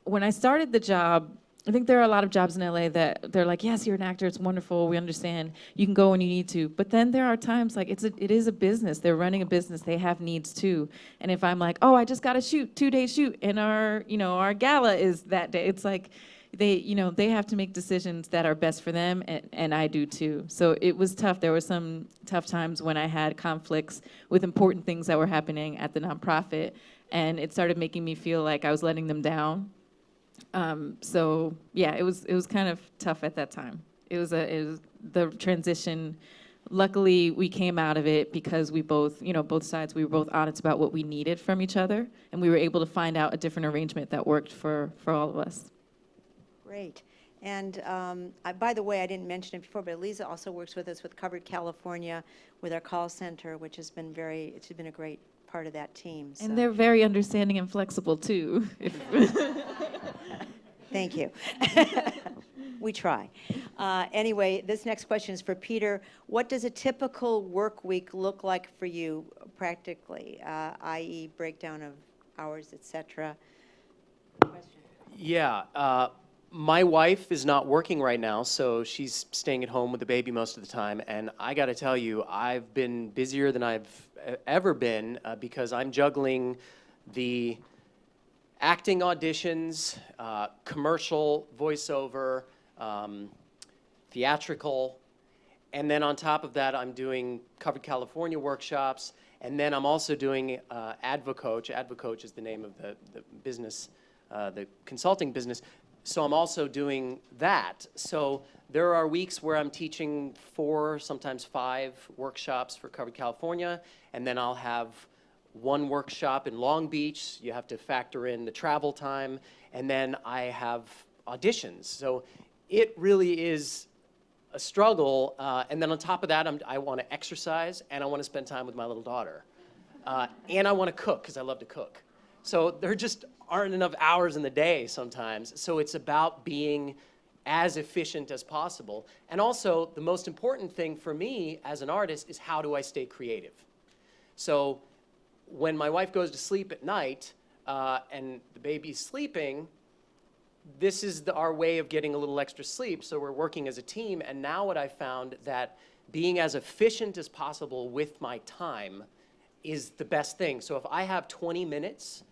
when I started the job, I think there are a lot of jobs in LA that they're like, yes, you're an actor, it's wonderful, we understand, you can go when you need to. But then there are times like it is a business, they're running a business, they have needs too. And if I'm like, oh, I just got to shoot, 2-day shoot, and our gala is that day, it's like they have to make decisions that are best for them, and I do too. So it was tough. There were some tough times when I had conflicts with important things that were happening at the nonprofit, and it started making me feel like I was letting them down. So yeah, it was kind of tough at that time. It was the transition. Luckily, we came out of it because we both, both sides, we were both honest about what we needed from each other, and we were able to find out a different arrangement that worked for all of us. Great. And by the way, I didn't mention it before, but Aliza also works with us with Covered California with our call center, which has been it's been a great part of that team. So. And they're very understanding and flexible too. Thank you. We try. Anyway, this next question is for Peter. What does a typical work week look like for you practically, i.e. breakdown of hours, etc.? Yeah. My wife is not working right now, so she's staying at home with the baby most of the time. And I got to tell you, I've been busier than I've ever been because I'm juggling the acting auditions, commercial, voiceover, theatrical, and then on top of that, I'm doing Covered California workshops, and then I'm also doing AdvoCoach. AdvoCoach is the name of the business, the consulting business. So I'm also doing that. So there are weeks where I'm teaching 4, sometimes 5 workshops for Covered California, and then I'll have 1 workshop in Long Beach. You have to factor in the travel time, and then I have auditions. So it really is a struggle. And then on top of that, I want to exercise, and I want to spend time with my little daughter. And I want to cook, because I love to cook. So there just aren't enough hours in the day sometimes. So it's about being as efficient as possible. And also, the most important thing for me as an artist is how do I stay creative? So when my wife goes to sleep at night and the baby's sleeping, this is our way of getting a little extra sleep. So we're working as a team. And now what I found that being as efficient as possible with my time is the best thing. So if I have 20 minutes,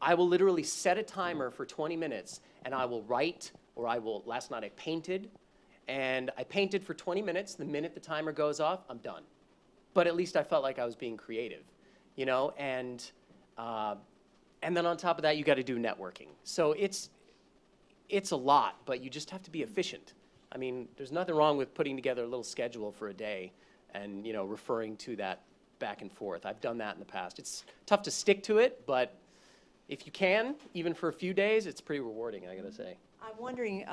I will literally set a timer for 20 minutes, and I will write, or last night I painted, and I painted for 20 minutes. The minute the timer goes off, I'm done. But at least I felt like I was being creative, and then on top of that, you got to do networking. So it's a lot, but you just have to be efficient. I mean, there's nothing wrong with putting together a little schedule for a day and, referring to that back and forth. I've done that in the past. It's tough to stick to it, but if you can, even for a few days, it's pretty rewarding, I gotta say. I'm wondering,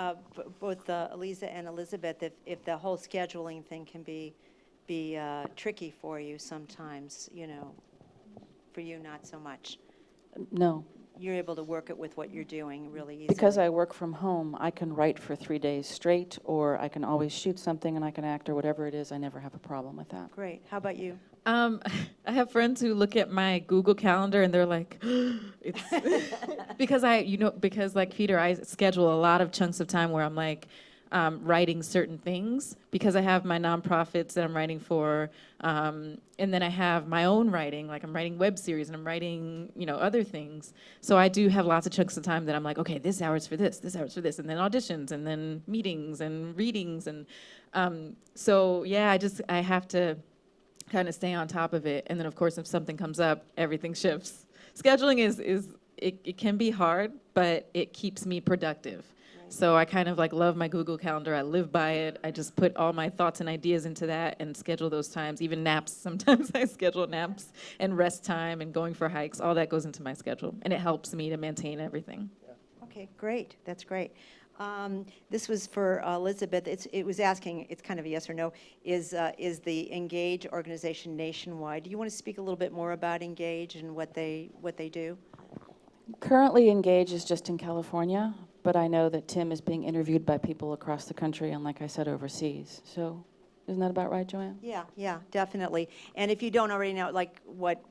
both Aliza and Elizabeth, if the whole scheduling thing can be tricky for you sometimes, for you not so much. No. You're able to work it with what you're doing really easily. Because I work from home, I can write for 3 days straight, or I can always shoot something and I can act, or whatever it is. I never have a problem with that. Great. How about you? I have friends who look at my Google Calendar and they're like, it's because because like Peter, I schedule a lot of chunks of time where I'm like writing certain things because I have my nonprofits that I'm writing for, and then I have my own writing, like I'm writing web series and I'm writing, other things. So I do have lots of chunks of time that I'm like, okay, this hour's for this hour's for this, and then auditions, and then meetings and readings, and So yeah, I have to kind of stay on top of it. And then of course, if something comes up, everything shifts. Scheduling it can be hard, but it keeps me productive. So I kind of like love my Google Calendar. I live by it. I just put all my thoughts and ideas into that and schedule those times. Even naps, sometimes I schedule naps and rest time and going for hikes. All that goes into my schedule, and it helps me to maintain everything. Okay, great. That's great. This was for Elizabeth. It was asking, it's kind of a yes or no, is the Engage organization nationwide? Do you want to speak a little bit more about Engage and what they do? Currently, Engage is just in California, but I know that Tim is being interviewed by people across the country and, like I said, overseas. So isn't that about right, Joanne? Yeah, definitely. And if you don't already know, like what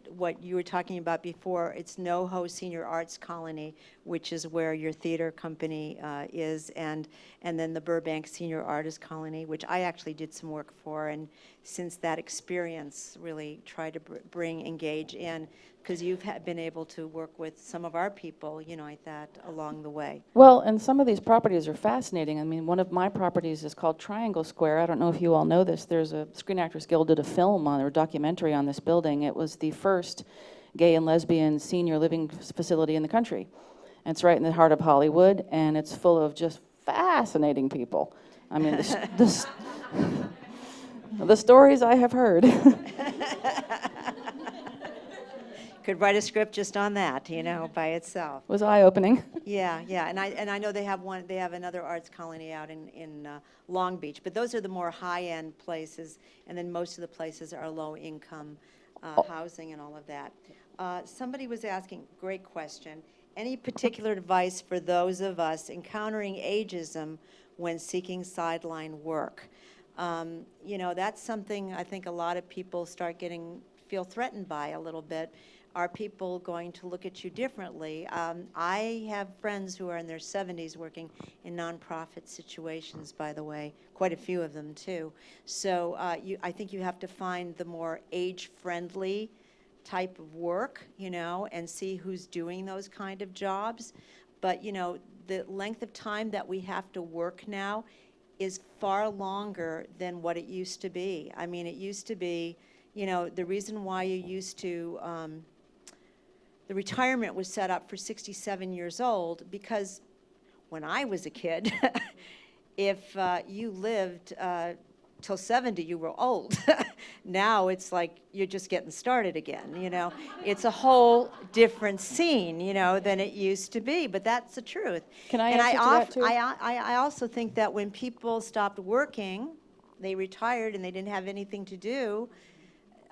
you were talking about before, it's NoHo Senior Arts Colony, which is where your theater company is, and then the Burbank Senior Artist Colony, which I actually did some work for, and since that experience, really tried to bring Engage in, because you've been able to work with some of our people, like that along the way. Well, and some of these properties are fascinating. I mean, one of my properties is called Triangle Square. I don't know if you all know this. There's a Screen Actors Guild did a film or documentary on this building. It was the first gay and lesbian senior living facility in the country. And it's right in the heart of Hollywood, and it's full of just fascinating people. I mean, the stories I have heard. Could write a script just on that, by itself. Was eye-opening. Yeah, and I know they have another arts colony out in Long Beach, but those are the more high-end places, and then most of the places are low-income housing and all of that. Somebody was asking, great question, any particular advice for those of us encountering ageism when seeking sideline work? That's something I think a lot of people feel threatened by a little bit. Are people going to look at you differently? I have friends who are in their 70s working in nonprofit situations, by the way, quite a few of them too. So I think you have to find the more age-friendly type of work, and see who's doing those kind of jobs. But, the length of time that we have to work now is far longer than what it used to be. I mean, it used to be, the reason why you used to, the retirement was set up for 67 years old, because when I was a kid, if you lived till 70, you were old. Now it's like you're just getting started again, It's a whole different scene, than it used to be, but that's the truth. Can I answer to that too? I also think that when people stopped working, they retired and they didn't have anything to do,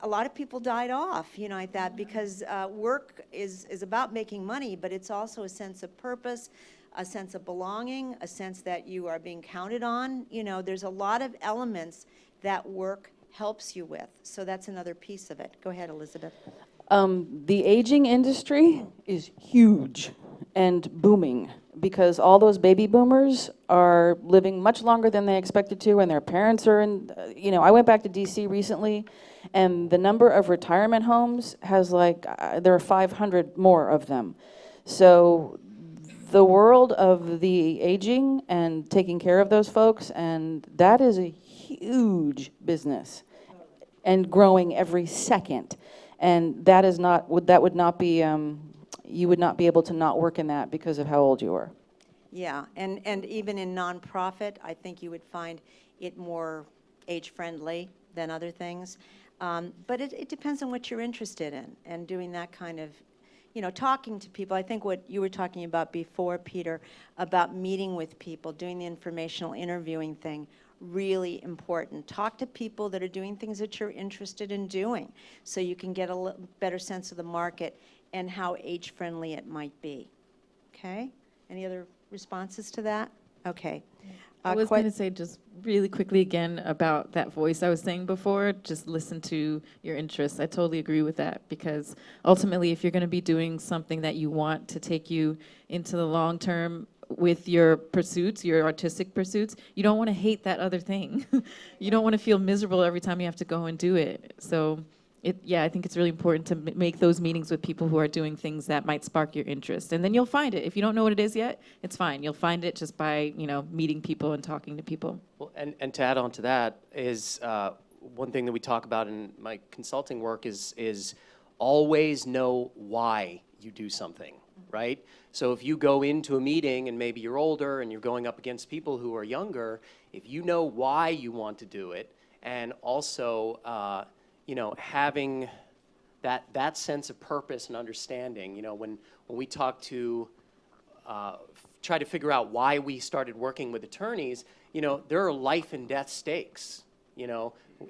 a lot of people died off, like that, because work is about making money, but it's also a sense of purpose, a sense of belonging, a sense that you are being counted on. There's a lot of elements that work helps you with. So that's another piece of it. Go ahead, Elizabeth. The aging industry is huge and booming, because all those baby boomers are living much longer than they expected to, and their parents are in, I went back to DC recently, and the number of retirement homes has there are 500 more of them. So the world of the aging and taking care of those folks, and that is a huge business and growing every second. And that would not be, you would not be able to not work in that because of how old you are. Yeah, and even in nonprofit, I think you would find it more age-friendly than other things. But it depends on what you're interested in, and doing that kind of, talking to people. I think what you were talking about before, Peter, about meeting with people, doing the informational interviewing thing, really important. Talk to people that are doing things that you're interested in doing, so you can get a better sense of the market and how age-friendly it might be. Okay? Any other responses to that? Okay. I was going to say just really quickly again about that voice I was saying before, just listen to your interests. I totally agree with that, because ultimately if you're going to be doing something that you want to take you into the long term with your pursuits, your artistic pursuits, you don't want to hate that other thing. You don't want to feel miserable every time you have to go and do it. So I think it's really important to make those meetings with people who are doing things that might spark your interest. And then you'll find it. If you don't know what it is yet, it's fine. You'll find it just by, meeting people and talking to people. Well, and to add on to that is one thing that we talk about in my consulting work is always know why you do something, right? So if you go into a meeting and maybe you're older and you're going up against people who are younger, if you know why you want to do it, and also having that sense of purpose and understanding, when we talk to try to figure out why we started working with attorneys, there are life and death stakes.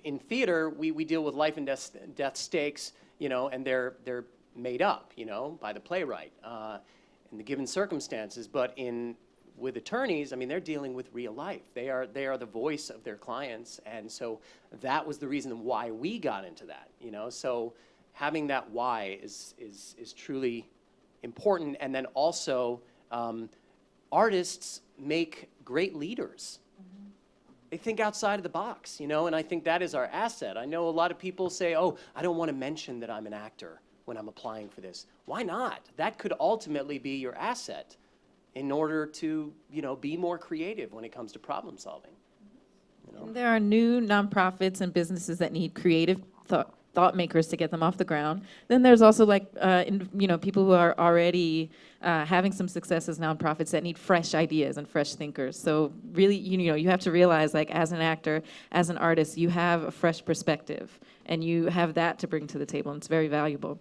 In theater, we deal with life and death stakes, and they're made up, by the playwright in the given circumstances. But with attorneys, they're dealing with real life. They are the voice of their clients, and so that was the reason why we got into that. So having that why is truly important. And then also, artists make great leaders. They think outside of the box, and I think that is our asset. I know a lot of people say, oh, I don't want to mention that I'm an actor when I'm applying for this. Why not? That could ultimately be your asset in order to, be more creative when it comes to problem solving. There are new nonprofits and businesses that need creative thought makers to get them off the ground. Then there's also people who are already having some success as nonprofits that need fresh ideas and fresh thinkers. So really, you have to realize, as an actor, as an artist, you have a fresh perspective, and you have that to bring to the table, and it's very valuable.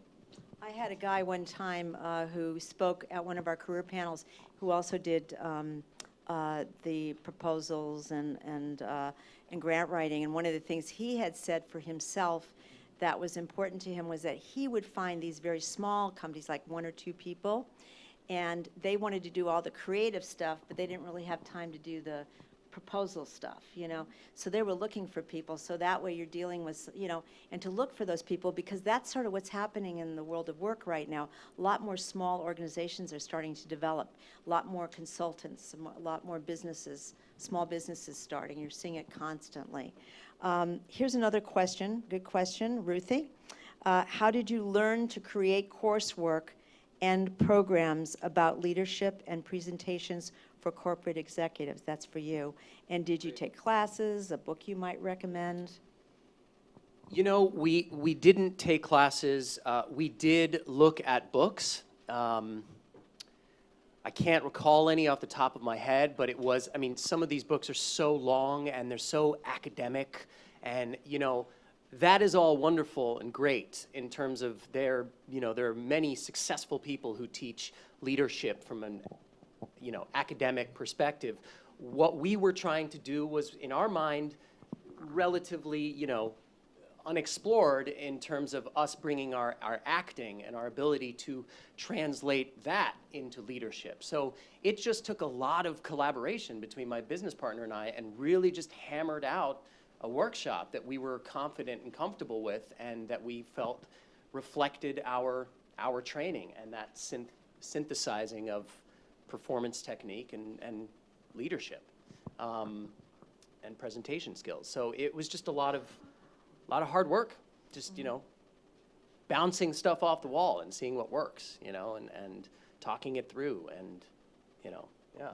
I had a guy one time who spoke at one of our career panels who also did the proposals and grant writing. And one of the things he had said for himself that was important to him was that he would find these very small companies, like 1 or 2 people, and they wanted to do all the creative stuff, but they didn't really have time to do the proposal stuff, So they were looking for people, so that way you're dealing with, and to look for those people, because that's sort of what's happening in the world of work right now. A lot more small organizations are starting to develop, a lot more consultants, a lot more businesses, small businesses starting. You're seeing it constantly. Here's another question, good question, Ruthie. How did you learn to create coursework and programs about leadership and presentations for corporate executives? That's for you. And did you take classes, a book you might recommend? We didn't take classes. We did look at books. I can't recall any off the top of my head, but it was, some of these books are so long and they're so academic, and, that is all wonderful and great in terms of there are many successful people who teach leadership from an, academic perspective. What we were trying to do was, in our mind, relatively, unexplored in terms of us bringing our acting and our ability to translate that into leadership. So it just took a lot of collaboration between my business partner and I, and really just hammered out a workshop that we were confident and comfortable with, and that we felt reflected our training and that synthesizing of performance technique and leadership and presentation skills. So it was just a lot of hard work, just, bouncing stuff off the wall and seeing what works, and talking it through, and, yeah.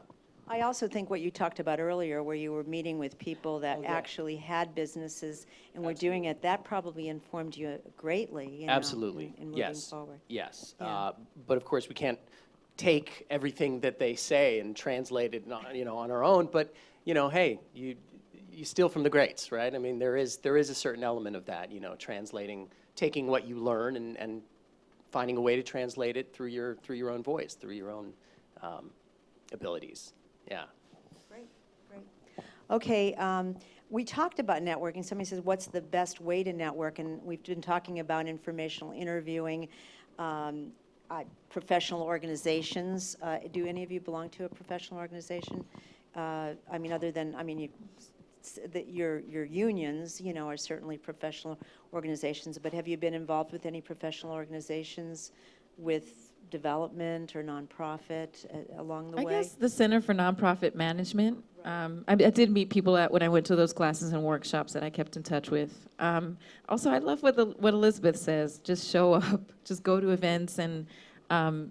I also think what you talked about earlier, where you were meeting with people that actually had businesses and were doing it, that probably informed you greatly, Absolutely. in moving forward. Yes. Yeah. But of course, we can't take everything that they say and translate it, on our own. But, hey, you steal from the greats, right? There is a certain element of that, translating, taking what you learn and finding a way to translate it through your own voice, through your own abilities. Yeah. Great. Okay, we talked about networking. Somebody says, what's the best way to network? And we've been talking about informational interviewing, professional organizations. Do any of you belong to a professional organization? Other than, your unions, are certainly professional organizations, but have you been involved with any professional organizations with development or nonprofit along the way? I guess the Center for Nonprofit Management I did meet people when I went to those classes and workshops that I kept in touch with. Also, I love what Elizabeth says. Just show up. Just go to events and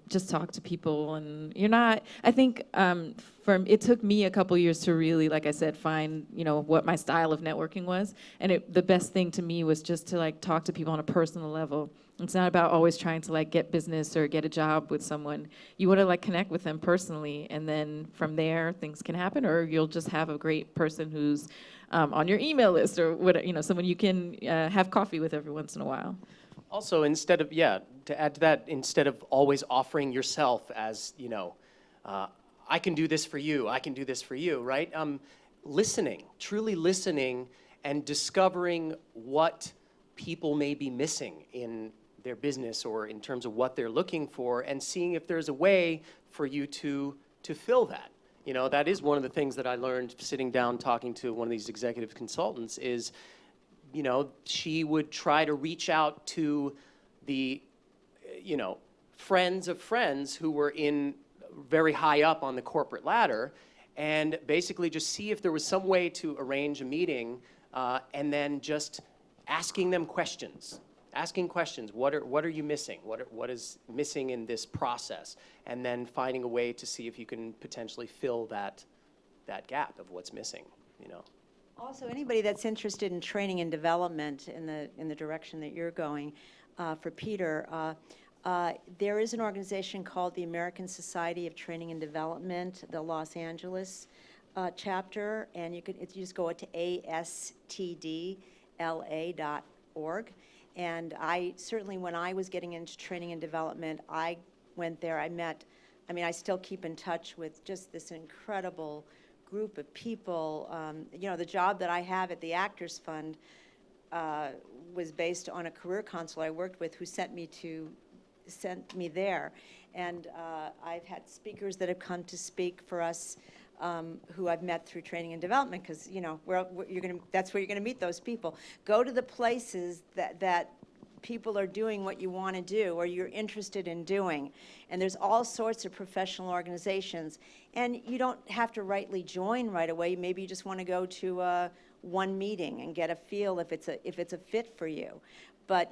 just talk to people. And you're not. I think it took me a couple years to really, like I said, find what my style of networking was. And the best thing to me was just to talk to people on a personal level. It's not about always trying to get business or get a job with someone. You want to connect with them personally, and then from there things can happen, or you'll just have a great person who's on your email list, or someone you can have coffee with every once in a while. Also, instead of to add to that, instead of always offering yourself as I can do this for you, I can do this for you, right? Listening, truly listening, and discovering what people may be missing in their business or in terms of what they're looking for, and seeing if there's a way for you to fill that. That is one of the things that I learned sitting down talking to one of these executive consultants is, she would try to reach out to the, friends of friends who were in very high up on the corporate ladder, and basically just see if there was some way to arrange a meeting, and then just asking them questions. Asking questions, what are you missing? What is missing in this process? And then finding a way to see if you can potentially fill that gap of what's missing, Also, anybody that's interested in training and development in the direction that you're going, for Peter, there is an organization called the American Society of Training and Development, the Los Angeles chapter, and you just go to astdla.org. And I certainly, when I was getting into training and development, I went there, I still keep in touch with just this incredible group of people. The job that I have at the Actors Fund was based on a career counselor I worked with who sent me there. And I've had speakers that have come to speak for us who I've met through training and development, because that's where you're going to meet those people. Go to the places that people are doing what you want to do or you're interested in doing. And there's all sorts of professional organizations. And you don't have to rightly join right away. Maybe you just want to go to one meeting and get a feel if it's a fit for you. But,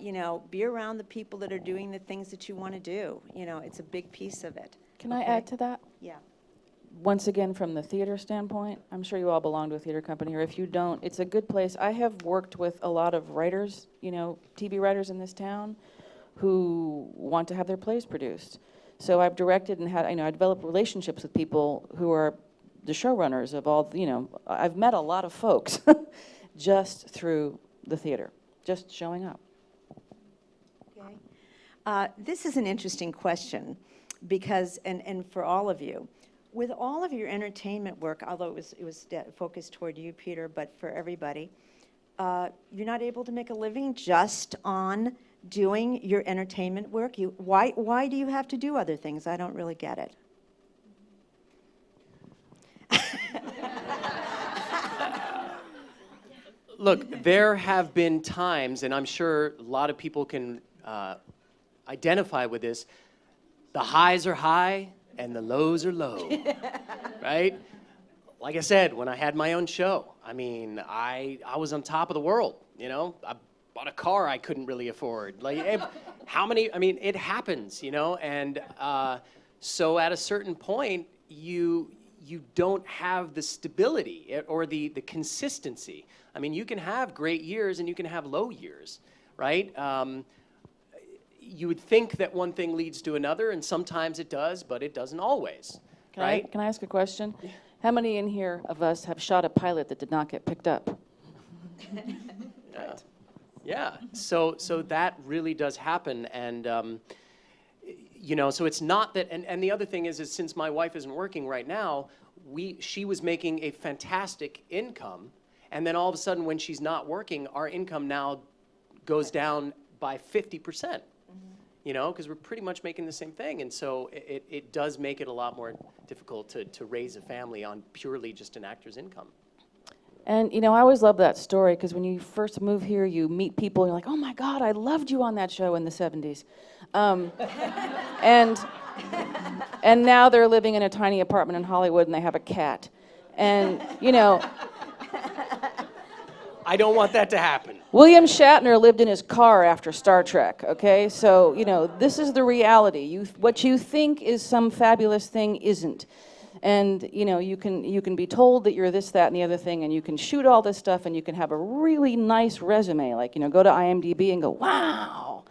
be around the people that are doing the things that you want to do. It's a big piece of it. Can I add to that? Yeah. Once again, from the theater standpoint, I'm sure you all belong to a theater company, or if you don't, it's a good place. I have worked with a lot of writers, TV writers in this town, who want to have their plays produced. So I've directed and I developed relationships with people who are the showrunners of all, I've met a lot of folks just through the theater, just showing up. Okay. This is an interesting question because, and for all of you, with all of your entertainment work, although it was focused toward you, Peter, but for everybody, you're not able to make a living just on doing your entertainment work? Why do you have to do other things? I don't really get it. Look, there have been times, and I'm sure a lot of people can identify with this, the highs are high and the lows are low, right? Like I said, when I had my own show, I was on top of the world, I bought a car I couldn't really afford. It happens, and so at a certain point, you don't have the stability or the consistency. You can have great years and you can have low years, right? You would think that one thing leads to another, and sometimes it does, but it doesn't always, right? Can I ask a question? How many in here of us have shot a pilot that did not get picked up? Yeah. So that really does happen, and so it's not that. And the other thing is since my wife isn't working right now, she was making a fantastic income, and then all of a sudden when she's not working, our income now goes down by 50%. Because we're pretty much making the same thing. And so it does make it a lot more difficult to raise a family on purely just an actor's income. And, I always love that story, because when you first move here, you meet people, and you're like, oh my God, I loved you on that show in the 70s. And now they're living in a tiny apartment in Hollywood, and they have a cat. And, you know, I don't want that to happen. William Shatner lived in his car after Star Trek, okay? So, you know, this is the reality. What you think is some fabulous thing isn't. And, you know, you can be told that you're this, that, and the other thing, and you can shoot all this stuff, and you can have a really nice resume, like, you know, go to IMDb and go, wow.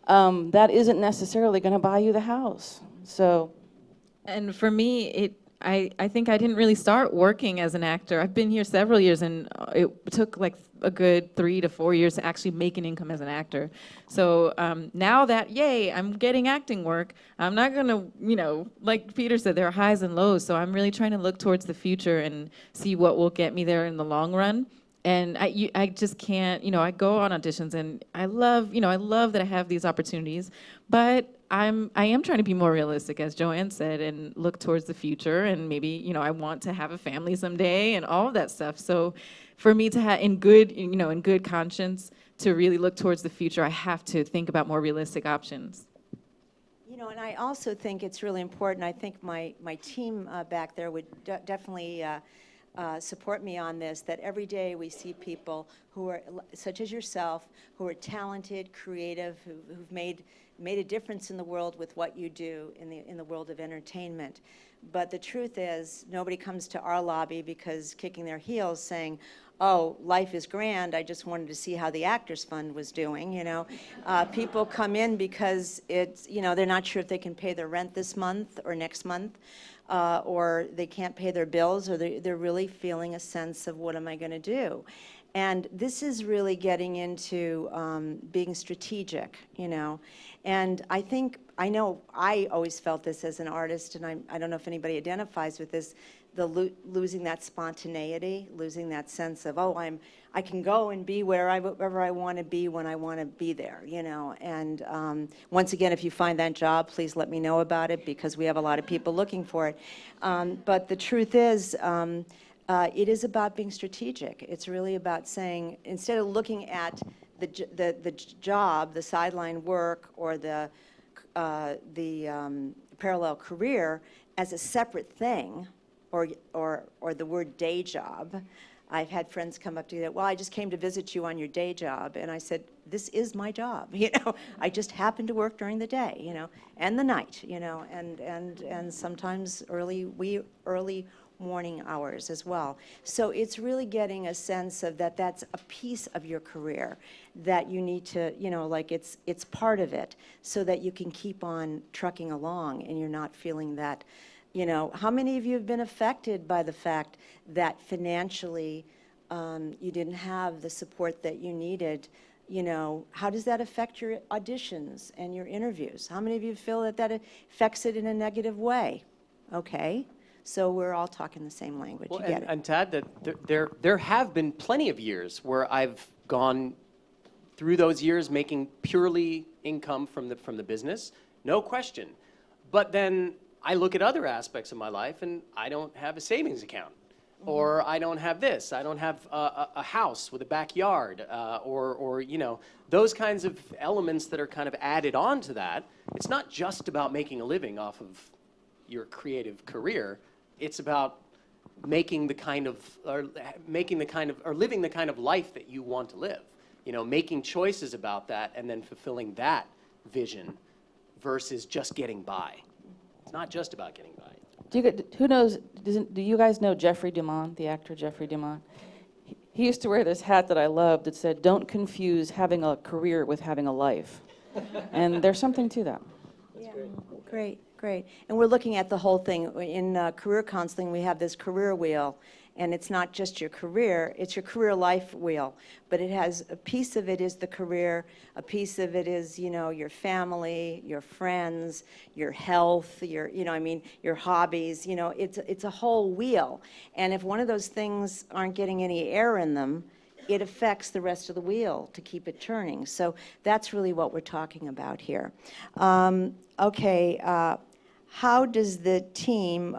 That isn't necessarily going to buy you the house. So. And for me, I think I didn't really start working as an actor. I've been here several years, and it took like a good 3 to 4 years to actually make an income as an actor. So now that, yay, I'm getting acting work, I'm not gonna, you know, like Peter said, there are highs and lows, so I'm really trying to look towards the future and see what will get me there in the long run. And I just can't, you know, I go on auditions, and I love that I have these opportunities, but I am trying to be more realistic, as Joanne said, and look towards the future, and maybe, you know, I want to have a family someday and all of that stuff. So for me to have, in good conscience, to really look towards the future, I have to think about more realistic options. You know, and I also think it's really important. I think my team back there would definitely support me on this, that every day we see people who are, such as yourself, who are talented, creative, who've made a difference in the world with what you do in the world of entertainment. But the truth is, nobody comes to our lobby because kicking their heels saying, oh, life is grand, I just wanted to see how the Actors Fund was doing, you know. People come in because it's, you know, they're not sure if they can pay their rent this month or next month, or they can't pay their bills, or they're really feeling a sense of, what am I going to do? And this is really getting into being strategic, you know. And I know I always felt this as an artist, and I don't know if anybody identifies with this, losing that spontaneity, losing that sense of, oh, I can go and be wherever I want to be when I want to be there, you know. And once again, if you find that job, please let me know about it, because we have a lot of people looking for it. But the truth is, it is about being strategic. It's really about saying, instead of looking at the job, the sideline work, or the parallel career as a separate thing, or the word day job. I've had friends come up to me that, well, I just came to visit you on your day job, and I said, this is my job, you know. I just happen to work during the day, you know, and the night, you know, and sometimes early morning hours as well. So it's really getting a sense of that's a piece of your career that you need to, you know, like it's part of it, so that you can keep on trucking along and you're not feeling that, you know. How many of you have been affected by the fact that financially you didn't have the support that you needed? You know, how does that affect your auditions and your interviews? How many of you feel that affects it in a negative way? Okay. So we're all talking the same language. Well, you get it. And Tad, that there have been plenty of years where I've gone through those years making purely income from the business, no question. But then I look at other aspects of my life, and I don't have a savings account, or I don't have this, I don't have a house with a backyard, or you know, those kinds of elements that are kind of added on to that. It's not just about making a living off of your creative career. It's about living the kind of life that you want to live. You know, making choices about that and then fulfilling that vision versus just getting by. It's not just about getting by. Do you guys know Jeffrey DeMond, the actor Jeffrey DeMond? He used to wear this hat that I loved that said, "Don't confuse having a career with having a life." And there's something to that. Yeah, great. Great. And we're looking at the whole thing. In career counseling, we have this career wheel, and it's not just your career, it's your career life wheel. But it has, a piece of it is the career, a piece of it is, you know, your family, your friends, your health, your hobbies, you know, it's a whole wheel. And if one of those things aren't getting any air in them, it affects the rest of the wheel to keep it turning. So that's really what we're talking about here. Okay. How does the team,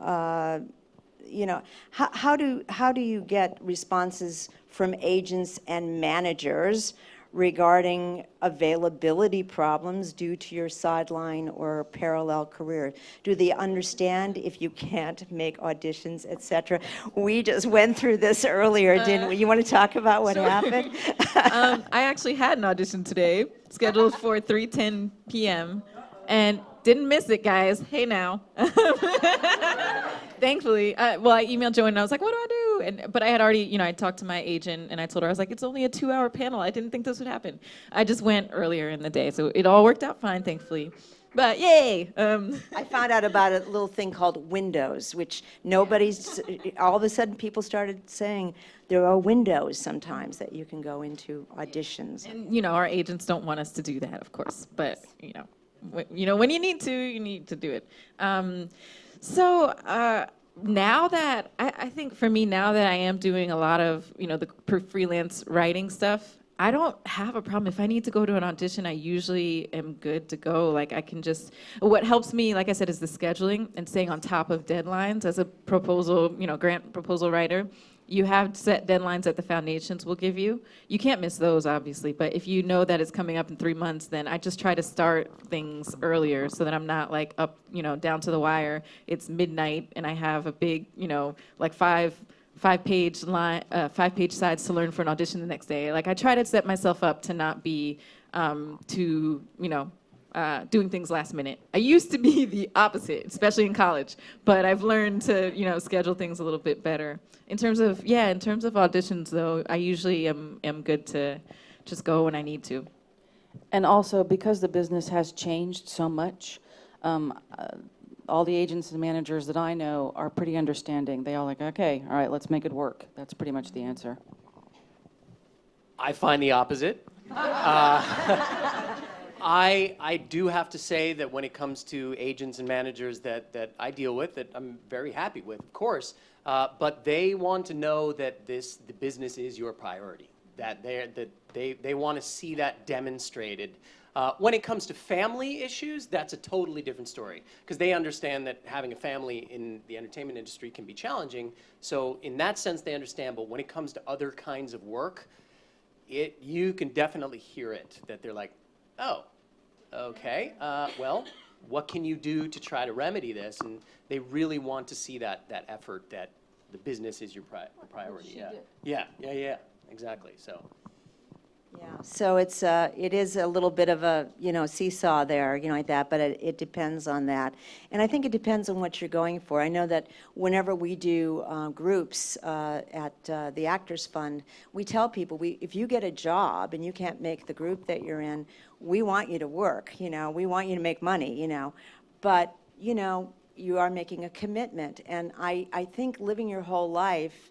you know, how do you get responses from agents and managers regarding availability problems due to your sideline or parallel career? Do they understand if you can't make auditions, etc.? We just went through this earlier, didn't we? You want to talk about what happened? I actually had an audition today, scheduled for 3:10 p.m., and didn't miss it, guys. Hey now. Thankfully, I emailed Joanne and I was like, what do I do? But I had already, I talked to my agent and I told her, I was like, it's only a 2-hour panel. I didn't think this would happen. I just went earlier in the day, so it all worked out fine, thankfully. But yay! I found out about a little thing called windows, which all of a sudden people started saying there are windows sometimes that you can go into auditions. And, our agents don't want us to do that, of course, but, when you need to do it. So now that, I think for me, now that I am doing a lot of, the freelance writing stuff, I don't have a problem. If I need to go to an audition, I usually am good to go. Like I can what helps me, like I said, is the scheduling and staying on top of deadlines. As a proposal, grant proposal writer, you have set deadlines that the foundations will give you. You can't miss those, obviously, but if you know that it's coming up in 3 months, then I just try to start things earlier so that I'm not like up, down to the wire. It's midnight and I have a big, like five-page sides to learn for an audition the next day. Like I try to set myself up to not be doing things last minute. I used to be the opposite, especially in college, but I've learned to schedule things a little bit better. In terms of auditions though, I usually am good to just go when I need to. And also because the business has changed so much, all the agents and managers that I know are pretty understanding. They all like, okay, all right, let's make it work. That's pretty much the answer. I find the opposite. I do have to say that when it comes to agents and managers that I deal with, that I'm very happy with, of course, but they want to know that the business is your priority, that they want to see that demonstrated. When it comes to family issues, that's a totally different story because they understand that having a family in the entertainment industry can be challenging. So in that sense, they understand. But when it comes to other kinds of work, you can definitely hear it, that they're like, oh, okay, well, what can you do to try to remedy this? And they really want to see that effort that the business is your priority. Yeah, exactly. So. Yeah, so it is a little bit of a seesaw there, like that, but it depends on that, and I think it depends on what you're going for. I know that whenever we do groups at the Actors Fund, we tell people if you get a job and you can't make the group that you're in, we want you to work. We want you to make money. But you are making a commitment, and I think living your whole life.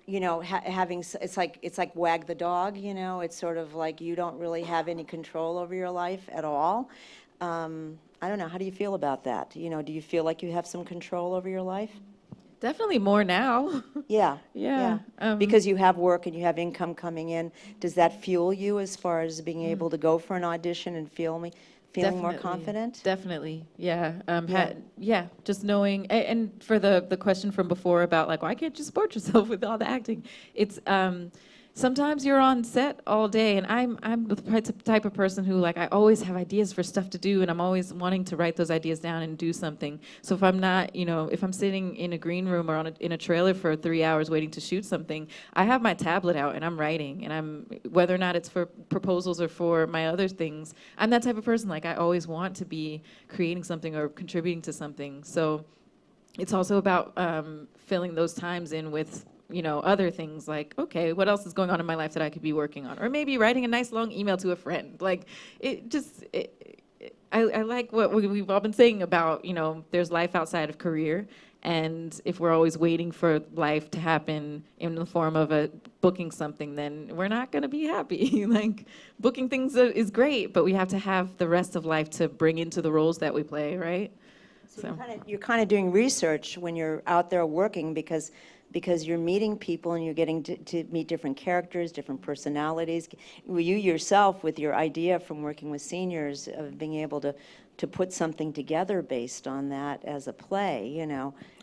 Having it's like wag the dog. It's sort of like you don't really have any control over your life at all. I don't know. How do you feel about that? Do you feel like you have some control over your life? Definitely more now. Yeah. Yeah. Because you have work and you have income coming in. Does that fuel you as far as being able to go for an audition and feeling more confident? Definitely, yeah. Just knowing, and for the question from before about like, why can't you support yourself with all the acting? It's sometimes you're on set all day, and I'm the type of person who like I always have ideas for stuff to do, and I'm always wanting to write those ideas down and do something. So if I'm not, if I'm sitting in a green room or in a trailer for 3 hours waiting to shoot something, I have my tablet out and I'm writing, and whether or not it's for proposals or for my other things, I'm that type of person. Like I always want to be creating something or contributing to something. So it's also about filling those times in with other things like, okay, what else is going on in my life that I could be working on? Or maybe writing a nice long email to a friend. Like, I like what we've all been saying about, there's life outside of career. And if we're always waiting for life to happen in the form of booking something, then we're not going to be happy. Like, booking things is great, but we have to have the rest of life to bring into the roles that we play, right? So you're kind of doing research when you're out there working because you're meeting people and you're getting to meet different characters, different personalities. You yourself, with your idea from working with seniors of being able to put something together based on that as a play,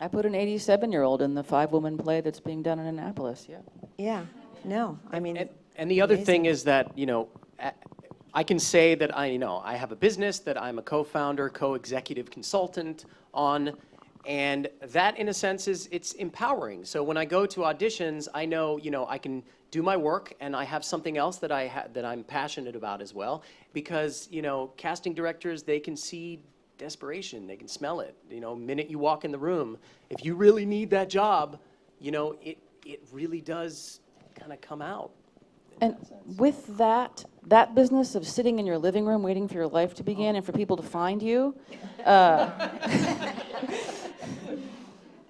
I put an 87-year-old in the 5-woman play that's being done in Annapolis, Yeah, no, I mean. And the other thing is that, I can say that I have a business that I'm a co-founder, co-executive consultant on, and that in a sense it's empowering. So when I go to auditions, I know, I can do my work, and I have something else that that I'm passionate about as well, because, casting directors, they can see desperation, they can smell it. Minute you walk in the room, if you really need that job, it really does kind of come out. And with that business of sitting in your living room waiting for your life to begin and for people to find you,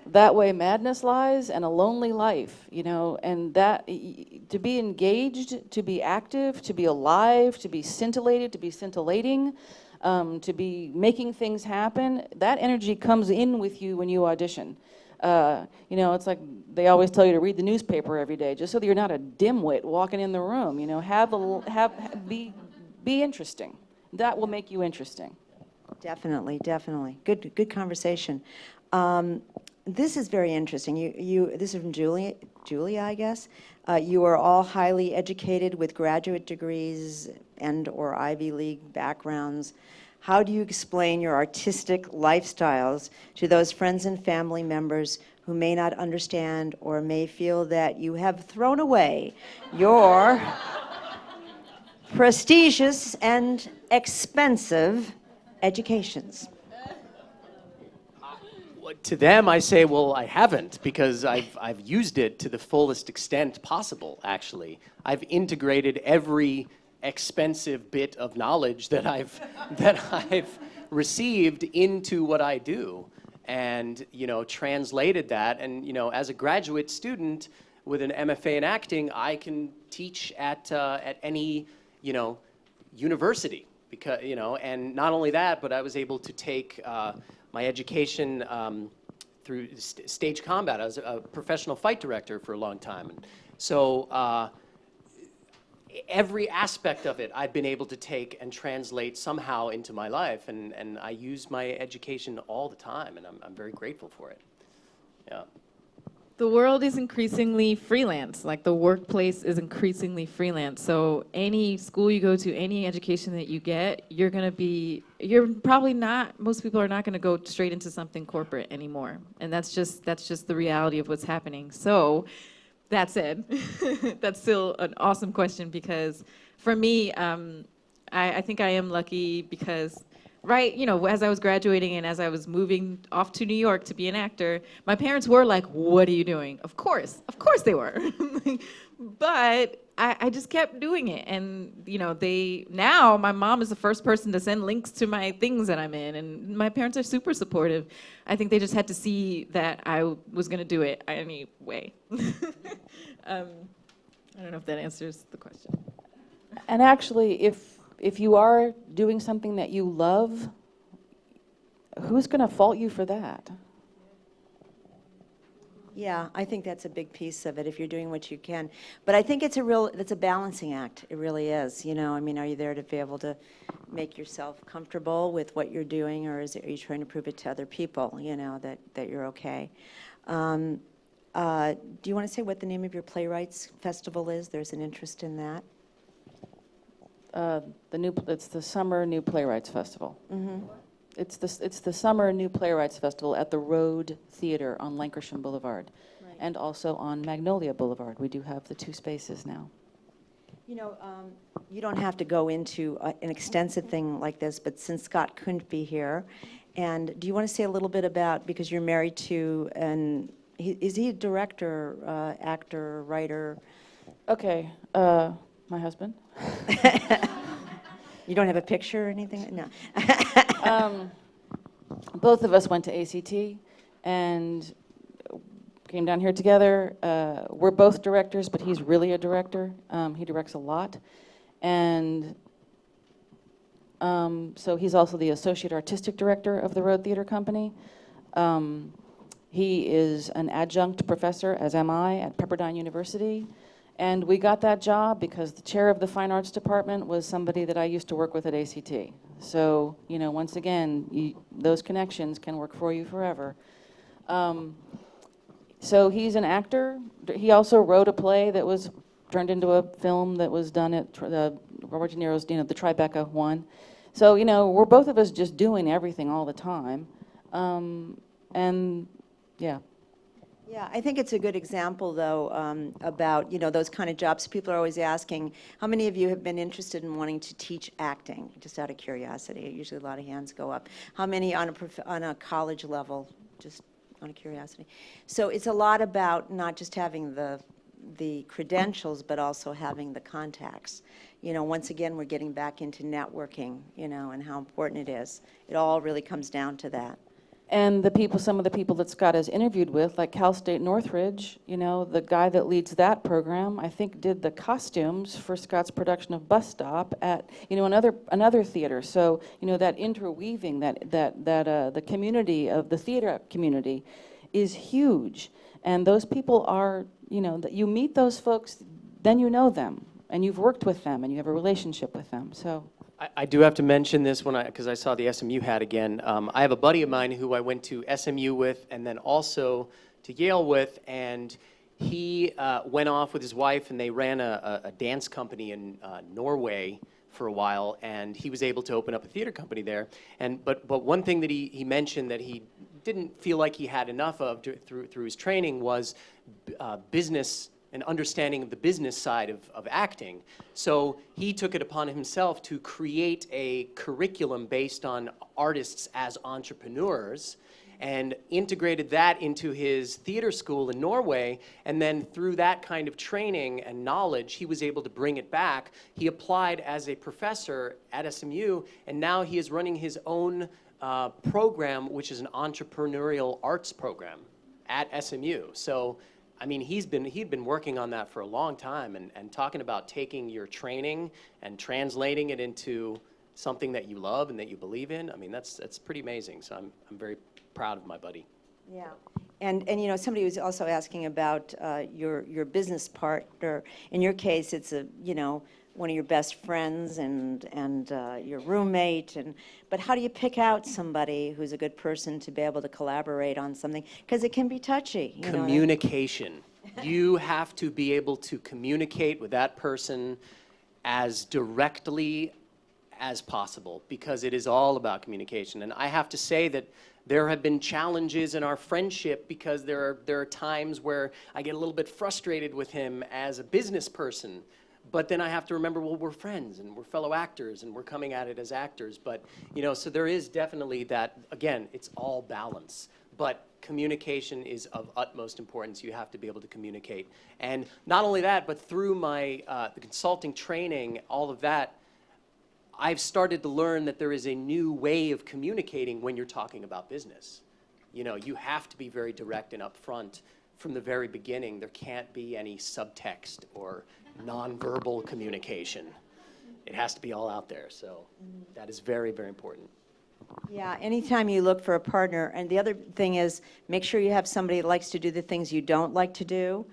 that way madness lies and a lonely life, and that to be engaged, to be active, to be alive, to be scintillated, to be scintillating, to be making things happen, that energy comes in with you when you audition. It's like they always tell you to read the newspaper every day, just so that you're not a dimwit walking in the room. Be interesting. That will make you interesting. Definitely, definitely. Good conversation. This is very interesting. This is from Julia, I guess. You are all highly educated with graduate degrees and/or Ivy League backgrounds. How do you explain your artistic lifestyles to those friends and family members who may not understand or may feel that you have thrown away your prestigious and expensive educations? To them, I say, well, I haven't, because I've used it to the fullest extent possible, actually. I've integrated every expensive bit of knowledge that I've received into what I do, and translated that. And as a graduate student with an MFA in acting, I can teach at any university, because and not only that, but I was able to take my education through stage combat. I was a professional fight director for a long time, and so. Every aspect of it I've been able to take and translate somehow into my life, and I use my education all the time, and I'm very grateful for it. Yeah. The world is increasingly freelance. Like, the workplace is increasingly freelance. So any school you go to, any education that you get, you're probably not, most people are not gonna go straight into something corporate anymore. And that's just the reality of what's happening. So, that said, that's still an awesome question, because for me, I think I am lucky because, as I was graduating and as I was moving off to New York to be an actor, my parents were like, what are you doing? Of course they were. But I just kept doing it. And, now my mom is the first person to send links to my things that I'm in. And my parents are super supportive. I think they just had to see that I was going to do it anyway. I don't know if that answers the question. And actually, if you are doing something that you love, who's going to fault you for that? Yeah, I think that's a big piece of it, if you're doing what you can. But I think it's a balancing act. It really is. Are you there to be able to make yourself comfortable with what you're doing, or are you trying to prove it to other people, that you're okay? Do you want to say what the name of your Playwrights Festival is? There's an interest in that. It's the Summer New Playwrights Festival. Mm-hmm. It's the Summer New Playwrights Festival at the Road Theater on Lankershim Boulevard, right, and also on Magnolia Boulevard. We do have the two spaces now. You don't have to go into an extensive thing like this, but since Scott couldn't be here, and do you want to say a little bit about, because you're married to is he a director, actor, writer? Okay, my husband. You don't have a picture or anything? No. Both of us went to ACT and came down here together. We're both directors, but he's really a director. He directs a lot. And so he's also the Associate Artistic Director of the Road Theater Company. He is an adjunct professor, as am I, at Pepperdine University. And we got that job because the chair of the Fine Arts Department was somebody that I used to work with at ACT. So, once again, those connections can work for you forever. So he's an actor. He also wrote a play that was turned into a film that was done at the Robert De Niro's, the Tribeca one. So, we're both of us just doing everything all the time. And yeah. Yeah, I think it's a good example, though, about, those kind of jobs. People are always asking, how many of you have been interested in wanting to teach acting, just out of curiosity? Usually a lot of hands go up. How many on a college level, just out of curiosity? So it's a lot about not just having the credentials, but also having the contacts. Once again, we're getting back into networking, and how important it is. It all really comes down to that. And some of the people that Scott has interviewed with, like Cal State Northridge, the guy that leads that program, I think did the costumes for Scott's production of Bus Stop at, another theater. So, that interweaving, the community of the theater community is huge. And those people are, that you meet those folks, then you know them, and you've worked with them, and you have a relationship with them, so. I do have to mention this because I saw the SMU hat again. I have a buddy of mine who I went to SMU with and then also to Yale with, and he went off with his wife and they ran a dance company in Norway for a while, and he was able to open up a theater company there. But one thing that he mentioned that he didn't feel like he had enough of through his training was business and understanding of the business side of acting. So he took it upon himself to create a curriculum based on artists as entrepreneurs and integrated that into his theater school in Norway. And then through that kind of training and knowledge, he was able to bring it back. He applied as a professor at SMU, and now he is running his own program, which is an entrepreneurial arts program at SMU. So I mean, he'd been working on that for a long time, and talking about taking your training and translating it into something that you love and that you believe in. I mean, that's pretty amazing. So I'm very proud of my buddy. Yeah, and somebody was also asking about your business partner. In your case, it's one of your best friends and your roommate, but how do you pick out somebody who's a good person to be able to collaborate on something? Because it can be touchy. Communication. You have to be able to communicate with that person as directly as possible, because it is all about communication. And I have to say that there have been challenges in our friendship because there are times where I get a little bit frustrated with him as a business person. But then I have to remember, well, we're friends and we're fellow actors and we're coming at it as actors. But, so there is definitely that, again, it's all balance. But communication is of utmost importance. You have to be able to communicate. And not only that, but through my the consulting training, all of that, I've started to learn that there is a new way of communicating when you're talking about business. You have to be very direct and upfront from the very beginning. There can't be any subtext or nonverbal communication. It has to be all out there. So that is very, very important. Yeah, anytime you look for a partner, and the other thing is make sure you have somebody that likes to do the things you don't like to do,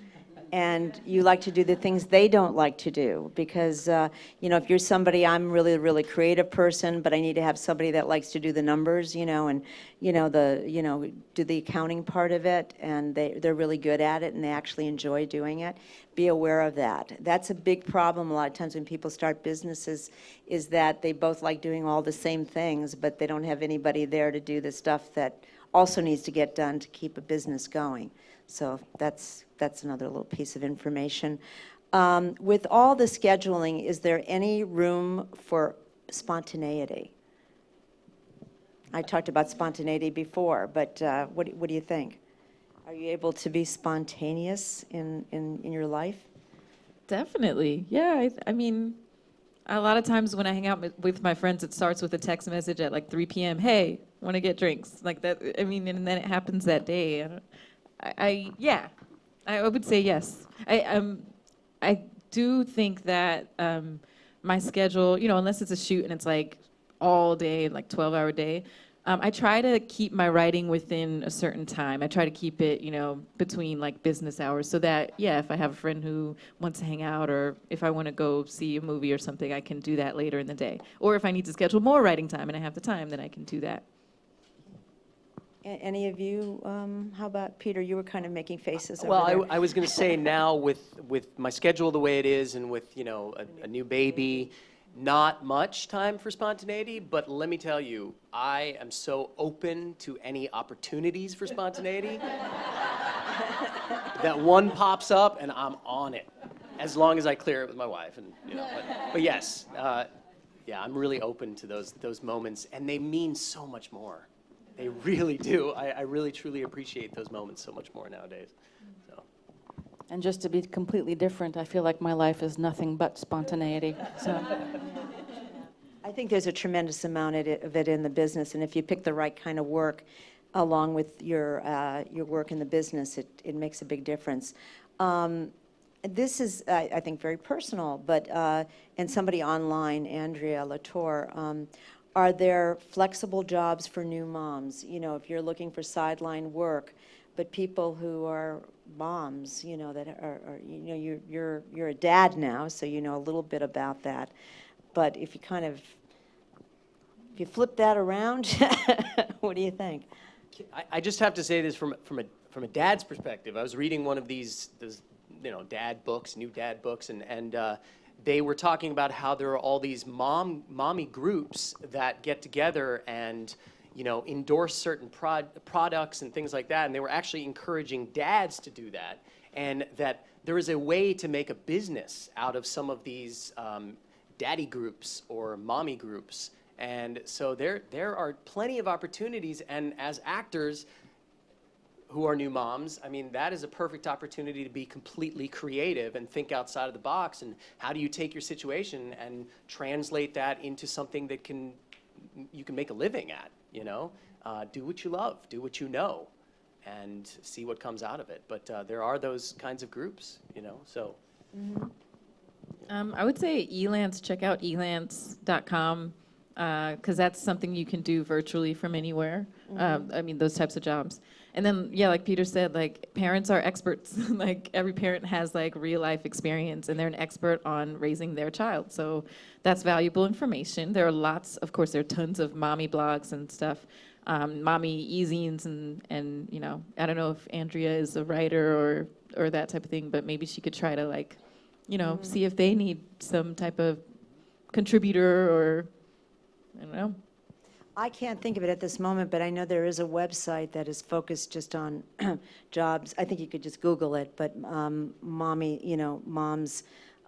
and you like to do the things they don't like to do. Because, if you're somebody, I'm really, really creative person, but I need to have somebody that likes to do the numbers, and, do the accounting part of it, and they're really good at it, and they actually enjoy doing it. Be aware of that. That's a big problem a lot of times when people start businesses, is that they both like doing all the same things, but they don't have anybody there to do the stuff that also needs to get done to keep a business going. So that's another little piece of information. With all the scheduling, is there any room for spontaneity? I talked about spontaneity before, but what do you think? Are you able to be spontaneous in your life? Definitely, yeah. I mean, a lot of times when I hang out with my friends, it starts with a text message at like 3 p.m. Hey, want to get drinks? Like that. I mean, and then it happens that day. I would say yes. I do think that my schedule, unless it's a shoot and it's like all day, like 12-hour day, I try to keep my writing within a certain time. I try to keep it, between like business hours, so that, if I have a friend who wants to hang out, or if I want to go see a movie or something, I can do that later in the day. Or if I need to schedule more writing time and I have the time, then I can do that. Any of you, how about Peter? You were kind of making faces over Well, there. I was going to say now with my schedule the way it is, and with a new baby, not much time for spontaneity, but let me tell you, I am so open to any opportunities for spontaneity that one pops up and I'm on it, as long as I clear it with my wife. And but yes, yeah, I'm really open to those moments, and they mean so much more. They really do. I really truly appreciate those moments so much more nowadays. So. And just to be completely different, I feel like my life is nothing but spontaneity. So. I think there's a tremendous amount of it in the business, and if you pick the right kind of work along with your work in the business, it makes a big difference. This is, I think, very personal, but, and somebody online, Andrea Latour, are there flexible jobs for new moms? You know, if you're looking for sideline work, but people who are moms, you know, that are you know, you're a dad now, so you know a little bit about that. But if you flip that around, what do you think? I just have to say this from a dad's perspective. I was reading one of these dad books, new dad books, and they were talking about how there are all these mommy groups that get together and endorse certain products and things like that, and they were actually encouraging dads to do that, and that there is a way to make a business out of some of these daddy groups or mommy groups. And so there are plenty of opportunities, and as actors who are new moms, I mean, that is a perfect opportunity to be completely creative and think outside of the box. And how do you take your situation and translate that into something that you can make a living at, do what you love, do what you know, and see what comes out of it. But there are those kinds of groups, so. Mm-hmm. I would say Elance, check out elance.com. Because that's something you can do virtually from anywhere. Mm-hmm. I mean, those types of jobs. And then, yeah, like Peter said, like, parents are experts. Like, every parent has, like, real-life experience, and they're an expert on raising their child. So that's valuable information. There are lots, of course, there are tons of mommy blogs and stuff, mommy e-zines, and I don't know if Andrea is a writer or that type of thing, but maybe she could try to, like, see if they need some type of contributor or... I don't know. I can't think of it at this moment, but I know there is a website that is focused just on jobs. I think you could just Google it, but moms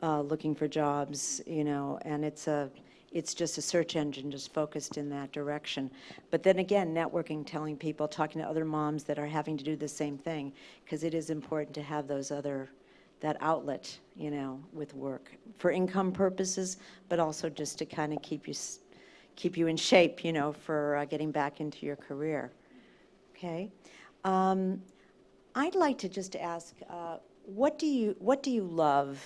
looking for jobs, and it's just a search engine just focused in that direction. But then again, networking, telling people, talking to other moms that are having to do the same thing, because it is important to have that outlet, with work for income purposes, but also just to kind of keep you in shape, for getting back into your career. Okay. I'd like to just ask, what do you love,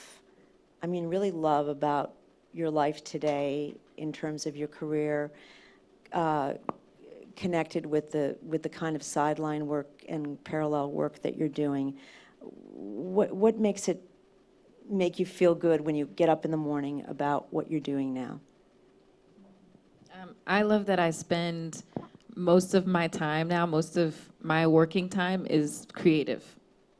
I mean, really love about your life today in terms of your career, connected with the kind of sideline work and parallel work that you're doing? What makes it make you feel good when you get up in the morning about what you're doing now? I love that I spend most of my time now, most of my working time is creative.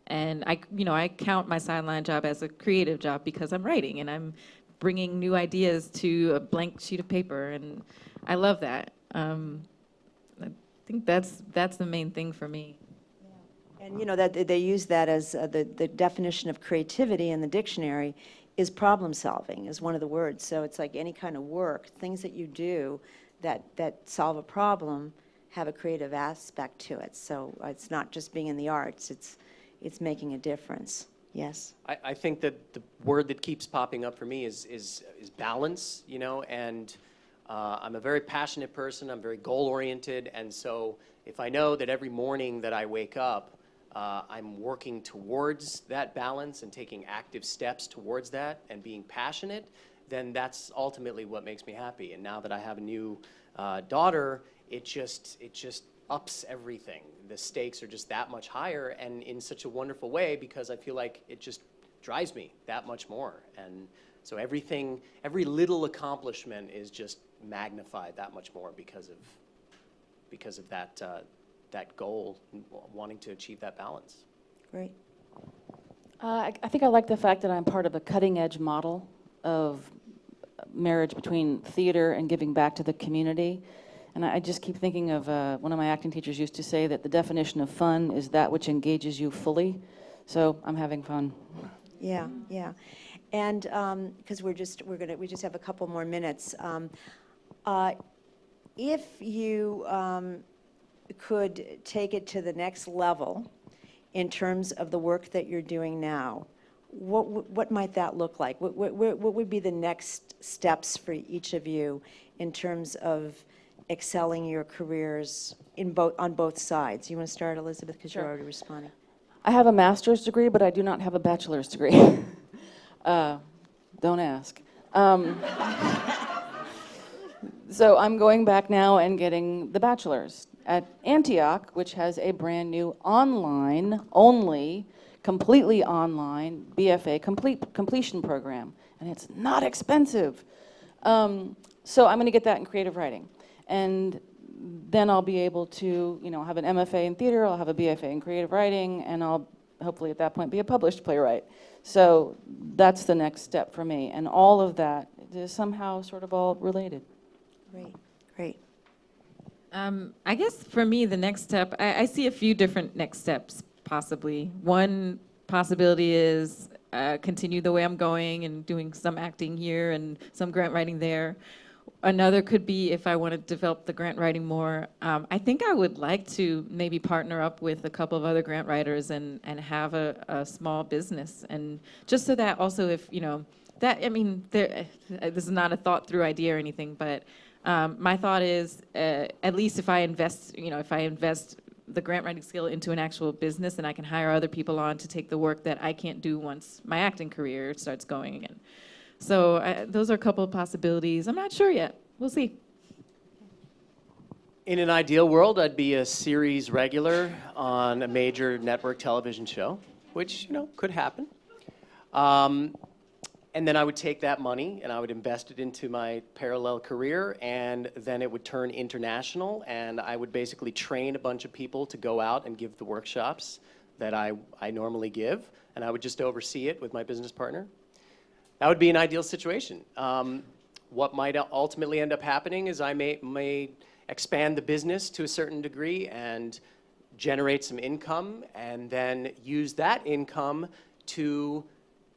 And I count my sideline job as a creative job because I'm writing and I'm bringing new ideas to a blank sheet of paper, and I love that. I think that's the main thing for me. And that they use that as the definition of creativity in the dictionary is problem solving, is one of the words. So it's like any kind of work, things that you do that solve a problem have a creative aspect to it. So it's not just being in the arts, it's making a difference. Yes? I think that the word that keeps popping up for me is balance, and I'm a very passionate person, I'm very goal-oriented, and so if I know that every morning that I wake up, I'm working towards that balance and taking active steps towards that and being passionate, then that's ultimately what makes me happy. And now that I have a new daughter, it just ups everything. The stakes are just that much higher, and in such a wonderful way, because I feel like it just drives me that much more. And so every little accomplishment is just magnified that much more because of that goal, wanting to achieve that balance. Great. I think I like the fact that I'm part of a cutting edge model of marriage between theater and giving back to the community. And I just keep thinking of one of my acting teachers used to say that the definition of fun is that which engages you fully. So I'm having fun. Yeah, yeah. And because we just have a couple more minutes. If you could take it to the next level in terms of the work that you're doing now, what might that look like? What would be the next steps for each of you in terms of excelling your careers on both sides? You want to start, Elizabeth, because you're already responding. I have a master's degree, but I do not have a bachelor's degree. Don't ask. So I'm going back now and getting the bachelor's at Antioch, which has a brand new online only, completely online BFA completion program, and it's not expensive. So I'm going to get that in creative writing, and then I'll be able to, have an MFA in theater. I'll have a BFA in creative writing, and I'll hopefully at that point be a published playwright. So that's the next step for me, and all of that is somehow sort of all related. Great, great. I guess for me, the next step, I see a few different next steps, possibly. One possibility is continue the way I'm going and doing some acting here and some grant writing there. Another could be if I want to develop the grant writing more. I think I would like to maybe partner up with a couple of other grant writers and have a small business. And just so that also if, this is not a thought through idea or anything, but my thought is, at least if I invest, the grant writing skill into an actual business, and I can hire other people on to take the work that I can't do once my acting career starts going again. So those are a couple of possibilities. I'm not sure yet. We'll see. In an ideal world, I'd be a series regular on a major network television show, which could happen. And then I would take that money and I would invest it into my parallel career, and then it would turn international, and I would basically train a bunch of people to go out and give the workshops that I normally give, and I would just oversee it with my business partner. That would be an ideal situation. What might ultimately end up happening is I may expand the business to a certain degree and generate some income, and then use that income to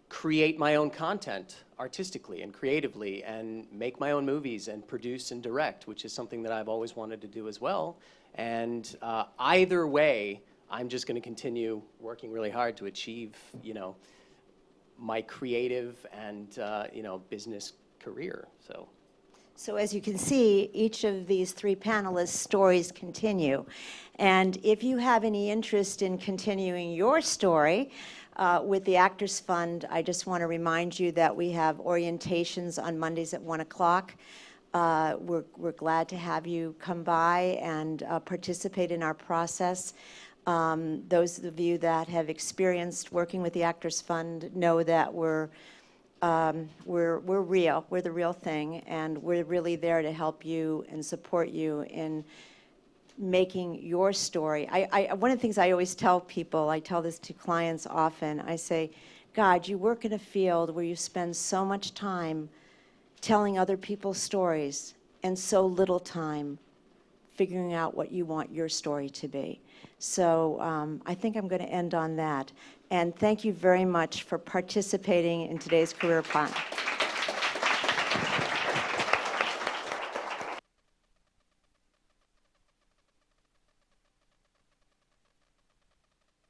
create my own content artistically and creatively and make my own movies and produce and direct, which is something that I've always wanted to do as well. And either way, I'm just going to continue working really hard to achieve, my creative and, business career. So as you can see, each of these three panelists' stories continue. And if you have any interest in continuing your story, with the Actors Fund, I just want to remind you that we have orientations on Mondays at 1 o'clock. We're glad to have you come by and participate in our process. Those of you that have experienced working with the Actors Fund know that we're real. We're the real thing, and we're really there to help you and support you in making your story. One of the things I always tell people, I tell this to clients often, I say, God, you work in a field where you spend so much time telling other people's stories and so little time figuring out what you want your story to be. So I think I'm going to end on that. And thank you very much for participating in today's Career Plan.